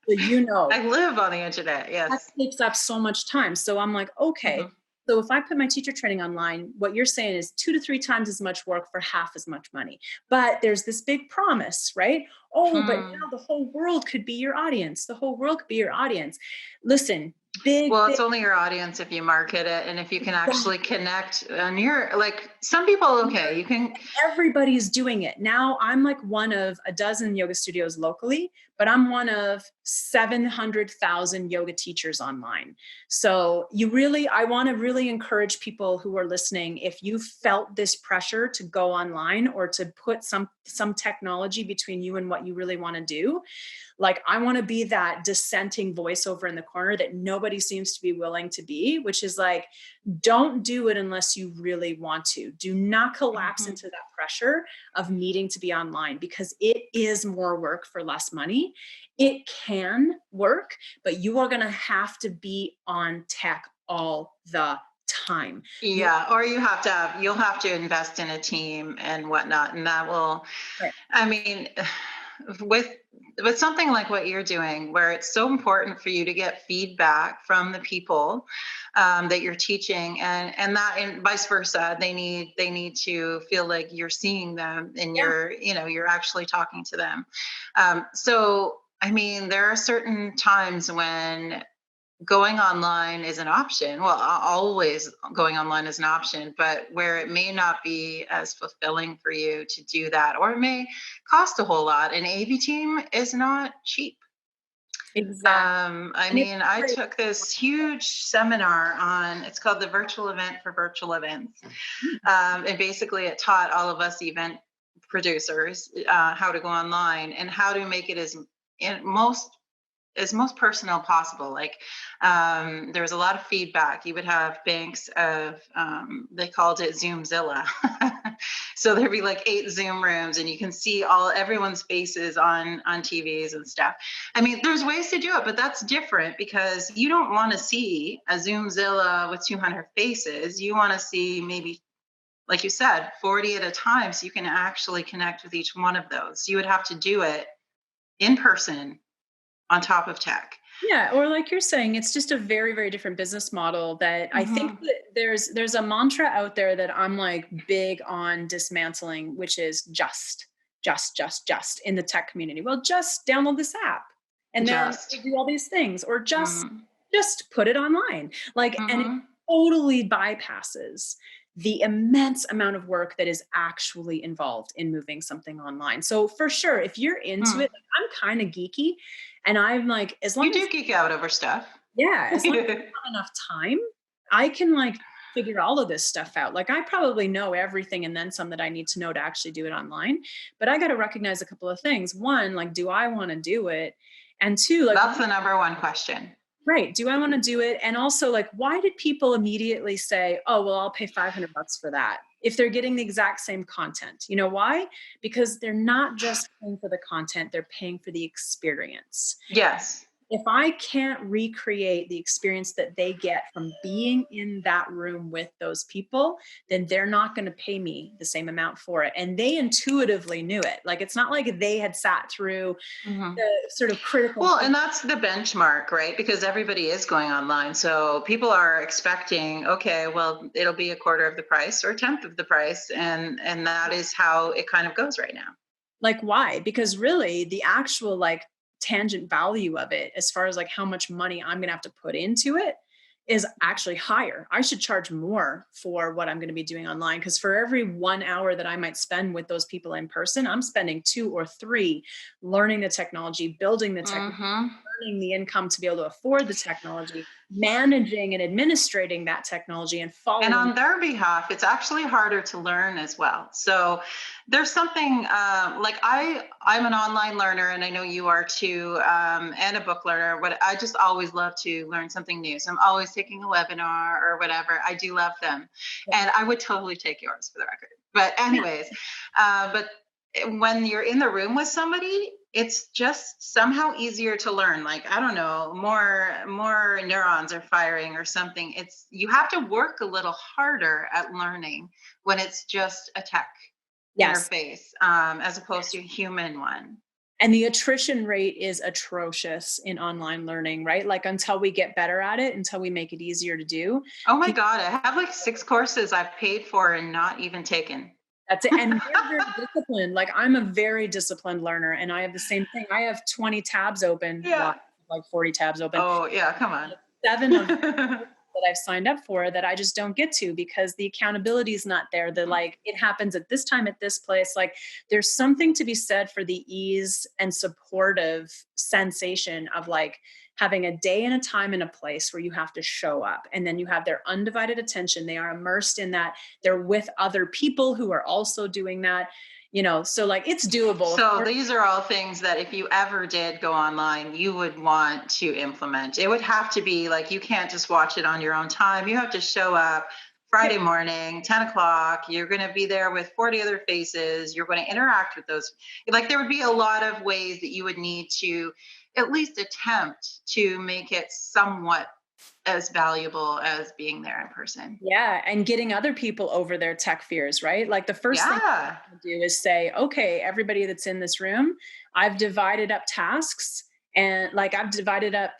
you know, I live on the internet. that Yes. takes up so much time. So I'm like, okay, so if I put my teacher training online, what you're saying is 2 to 3 times as much work for half as much money. But there's this big promise, right? Oh, but now the whole world could be your audience. The whole world could be your audience. Listen, Well, it's only your audience if you market it and if you can actually connect. And you're like, some people, okay, you can. Everybody's doing it. Now I'm like one of a dozen yoga studios locally, but I'm one of 700,000 yoga teachers online. So I want to really encourage people who are listening, if you felt this pressure to go online or to put some technology between you and what you really want to do, like, I want to be that dissenting voice over in the corner that nobody seems to be willing to be, which is like, don't do it unless you really want to. Do not collapse into that pressure of needing to be online, because it is more work for less money. It can work, but you are going to have to be on tech all the time. Yeah. Or you'll have to invest in a team and whatnot. And that will, Right. I mean, with something like what you're doing, where it's so important for you to get feedback from the people that you're teaching, and vice versa, they need to feel like you're seeing them and you're actually talking to them. So I mean, there are certain times when going online is an option. Well, always going online is an option, but where it may not be as fulfilling for you to do that, or it may cost a whole lot. An A/B team is not cheap. Exactly. I took this huge seminar on, it's called the Virtual Event for Virtual Events. And basically it taught all of us event producers how to go online and how to make it as most personal possible. Like there was a lot of feedback. You would have banks of they called it Zoomzilla. So there'd be like 8 Zoom rooms and you can see everyone's faces on TVs and stuff. I mean, there's ways to do it, but that's different because you don't want to see a Zoomzilla with 200 faces. You want to see maybe, like you said, 40 at a time, so you can actually connect with each one of those. You would have to do it in person on top of tech. Yeah, or like you're saying, it's just a very, very different business model that I think that there's a mantra out there that I'm like big on dismantling, which is just in the tech community. Well, just download this app and then do all these things, or just put it online. Like, and it totally bypasses the immense amount of work that is actually involved in moving something online. So for sure, if you're into it, like, I'm kind of geeky, and I'm like, as long as you do geek out over stuff. Yeah, as long as I have enough time, I can like figure all of this stuff out. Like, I probably know everything and then some that I need to know to actually do it online. But I got to recognize a couple of things. One, like, do I want to do it? And two, like, that's the number one question. Right. Do I want to do it? And also, like, why did people immediately say, oh, well, I'll pay $500 for that if they're getting the exact same content? You know why? Because they're not just paying for the content, they're paying for the experience. Yes. If I can't recreate the experience that they get from being in that room with those people, then they're not going to pay me the same amount for it. And they intuitively knew it. Like, it's not like they had sat through the sort of critical. Well, and that's the benchmark, right? Because everybody is going online. So people are expecting, okay, well, it'll be a quarter of the price or a tenth of the price. And that is how it kind of goes right now. Like, why? Because really the actual like tangent value of it, as far as like how much money I'm going to have to put into it, is actually higher. I should charge more for what I'm going to be doing online, because for every 1 hour that I might spend with those people in person, I'm spending 2 or 3 learning the technology, building the technology, earning the income to be able to afford the technology, managing and administrating that technology, and following. And on their behalf, it's actually harder to learn as well. So there's something like I'm an online learner, and I know you are too, and a book learner. What I just always love to learn something new. So I'm always taking a webinar or whatever. I do love them, and I would totally take yours for the record. But anyways, but when you're in the room with somebody, it's just somehow easier to learn. Like, I don't know, more neurons are firing or something. It's, you have to work a little harder at learning when it's just a tech interface, as opposed to a human one. And the attrition rate is atrocious in online learning, right? Like, until we get better at it, until we make it easier to do. Oh my God, I have like 6 courses I've paid for and not even taken. That's it. And they're very disciplined. Like, I'm a very disciplined learner, and I have the same thing. I have 20 tabs open, like 40 tabs open. Oh yeah, come on. 7 of them that I've signed up for that I just don't get to, because the accountability is not there. The, like, it happens at this time at this place. Like, there's something to be said for the ease and supportive sensation of like having a day and a time and a place where you have to show up, and then you have their undivided attention. They are immersed in that. They're with other people who are also doing that. You know, so like, it's doable. So these are all things that if you ever did go online, you would want to implement. It would have to be like, you can't just watch it on your own time. You have to show up Friday morning, 10 o'clock. You're going to be there with 40 other faces. You're going to interact with those. Like, there would be a lot of ways that you would need to at least attempt to make it somewhat as valuable as being there in person. Yeah. And getting other people over their tech fears, right? Like, the first thing I do is say, okay, everybody that's in this room, I've divided up tasks, and like, I've divided up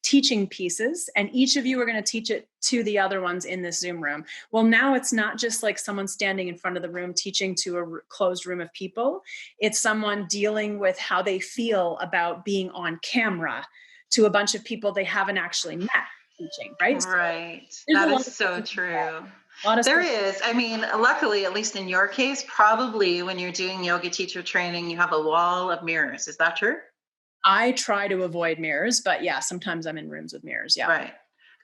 teaching pieces, and each of you are going to teach it to the other ones in this Zoom room. Well, now it's not just like someone standing in front of the room teaching to a closed room of people. It's someone dealing with how they feel about being on camera to a bunch of people they haven't actually met teaching, right? Right. That is so true. There is. I mean, luckily, at least in your case, probably when you're doing yoga teacher training, you have a wall of mirrors. Is that true? I try to avoid mirrors, but yeah, sometimes I'm in rooms with mirrors. Yeah. Right.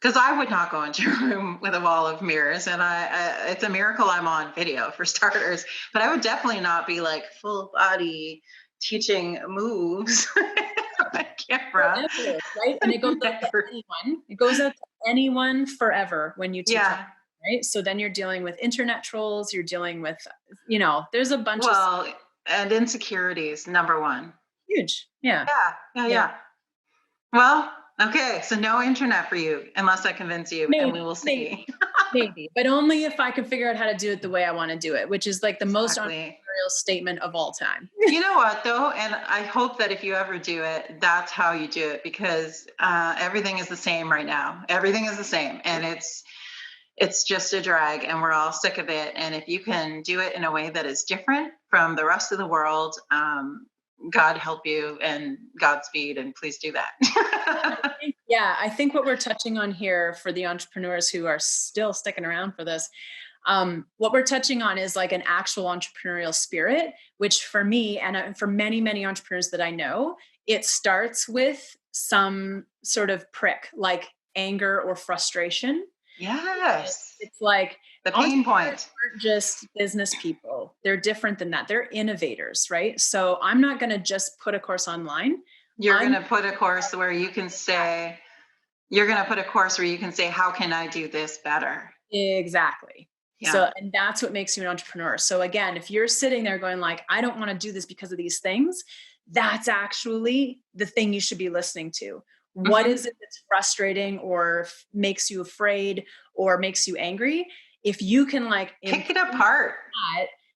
Because I would not go into a room with a wall of mirrors, and it's a miracle I'm on video for starters, but I would definitely not be like full body teaching moves on camera. Forever, right? And it goes out to anyone. It goes out to anyone forever when you teach. Yeah. Right. So then you're dealing with internet trolls. You're dealing with, you know, there's a bunch of and insecurities. Number one. Huge. Yeah. Yeah. Well, okay. So no internet for you unless I convince you, and we will see. Maybe, but only if I can figure out how to do it the way I want to do it, which is like the most entrepreneurial statement of all time. You know what though? And I hope that if you ever do it, that's how you do it, because everything is the same right now. Everything is the same, and it's just a drag, and we're all sick of it. And if you can do it in a way that is different from the rest of the world, God help you and Godspeed, and please do that. I think what we're touching on here for the entrepreneurs who are still sticking around for this, what we're touching on is like an actual entrepreneurial spirit, which for me and for many, many entrepreneurs that I know, it starts with some sort of prick, like anger or frustration. Yes. It's like the pain point. Aren't just business people. They're different than that. They're innovators, right? So I'm not going to just put a course online. You're going to put a course where you can say, how can I do this better? Exactly. Yeah. So, and that's what makes you an entrepreneur. So again, if you're sitting there going like, I don't want to do this because of these things, that's actually the thing you should be listening to. What is it that's frustrating or makes you afraid or makes you angry? If you can like pick it apart,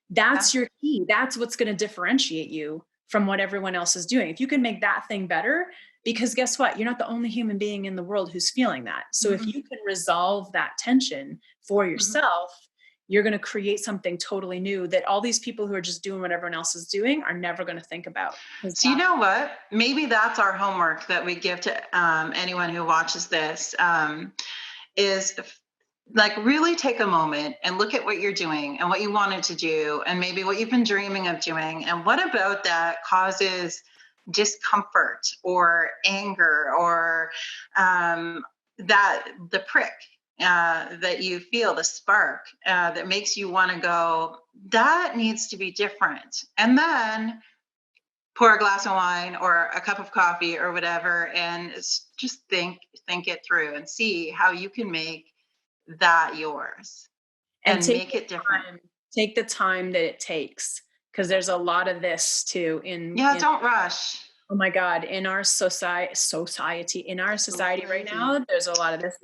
that's your key. That's what's going to differentiate you from what everyone else is doing. If you can make that thing better, because guess what? You're not the only human being in the world who's feeling that. So if you can resolve that tension for yourself, you're going to create something totally new that all these people who are just doing what everyone else is doing are never going to think about. So you know what? Maybe that's our homework that we give to anyone who watches this, is like really take a moment and look at what you're doing and what you wanted to do and maybe what you've been dreaming of doing. And what about that causes discomfort or anger or that the prick that you feel, the spark that makes you want to go, that needs to be different. And then pour a glass of wine or a cup of coffee or whatever, and just think it through and see how you can make that yours and make it different. Take the time that it takes, because there's a lot of this too don't rush. Oh my God, in our society right now, there's a lot of this.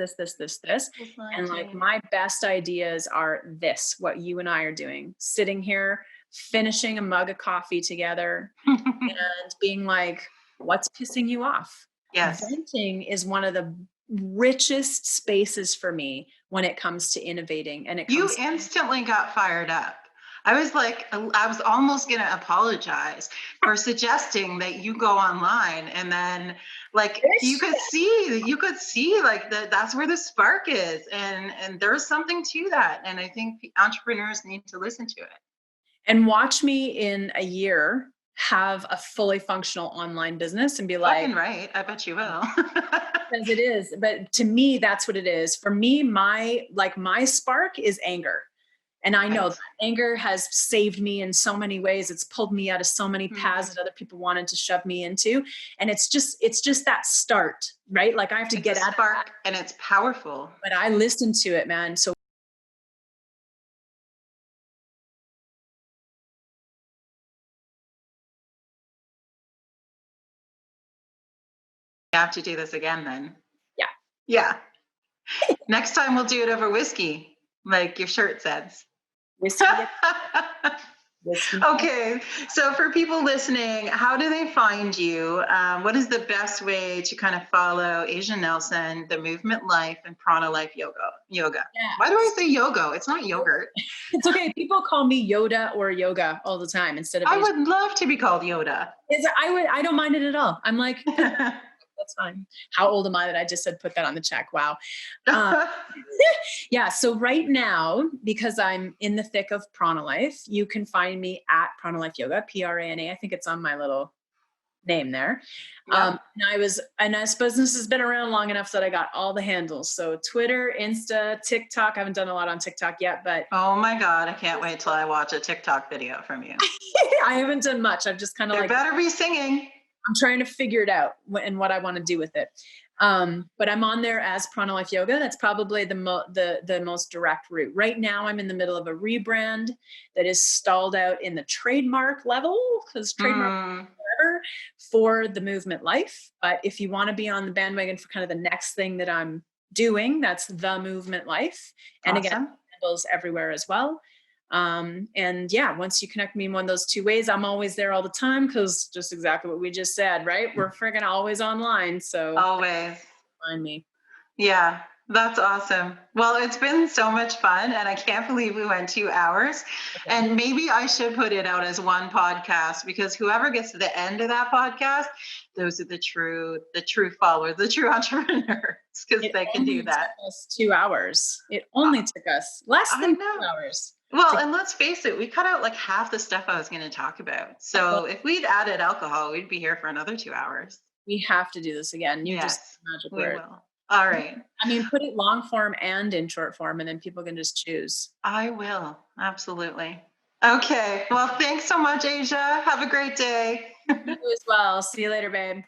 And like my best ideas are this, what you and I are doing, sitting here, finishing a mug of coffee together and being like, what's pissing you off? Yes. Venting is one of the richest spaces for me when it comes to innovating. And you instantly got fired up. I was almost going to apologize for suggesting that you go online and then like you could see like that's where the spark is. And there's something to that. And I think entrepreneurs need to listen to it. And watch me in a year have a fully functional online business and be like, fucking right. I bet you will. Because it is. But to me, that's what it is. For me, my spark is anger. And I know that anger has saved me in so many ways. It's pulled me out of so many paths that other people wanted to shove me into. And it's just that start, right? Like I have to get out of that. And it's powerful. But I listened to it, man. So we have to do this again then. Yeah. Next time we'll do it over whiskey, like your shirt says. Whiskey. Okay, so for people listening, how do they find you? What is the best way to kind of follow Asia Nelson, the Movement Life, and Prana Life Yoga? Yeah. Why do I say yoga? It's not yogurt. It's okay. People call me Yoda or yoga all the time instead of. I would love to be called Yoda. I don't mind it at all. I'm like. That's fine. How old am I that I just said put that on the check? Wow. Yeah. So right now, because I'm in the thick of Prana Life, you can find me at Prana Life Yoga, Prana. I think it's on my little name there. Yeah. And I suppose this has been around long enough that I got all the handles. So Twitter, Insta, TikTok. I haven't done a lot on TikTok yet, but. Oh my God. I can't wait till I watch a TikTok video from you. I haven't done much. I've just kind of better be singing. I'm trying to figure it out and what I want to do with it. But I'm on there as Prana Life Yoga. That's probably the most direct route. Right now, I'm in the middle of a rebrand that is stalled out in the trademark level because trademark forever for the Movement Life. But if you want to be on the bandwagon for kind of the next thing that I'm doing, that's the Movement Life. And again, handles everywhere as well. And yeah, once you connect me in one of those two ways, I'm always there all the time because just exactly what we just said, right? We're friggin' always online. So always find me. Yeah, that's awesome. Well, it's been so much fun and I can't believe we went 2 hours. Okay. And maybe I should put it out as one podcast because whoever gets to the end of that podcast, those are the true followers, the true entrepreneurs, because they can do that. It took us 2 hours. It only took us less than 2 hours. Well, and let's face it, we cut out like half the stuff I was going to talk about. So if we'd added alcohol, we'd be here for another 2 hours. We have to do this again. You just magic word. Will. All right. I mean, put it long form and in short form, and then people can just choose. I will. Absolutely. Okay. Well, thanks so much, Asia. Have a great day. You as well. See you later, babe.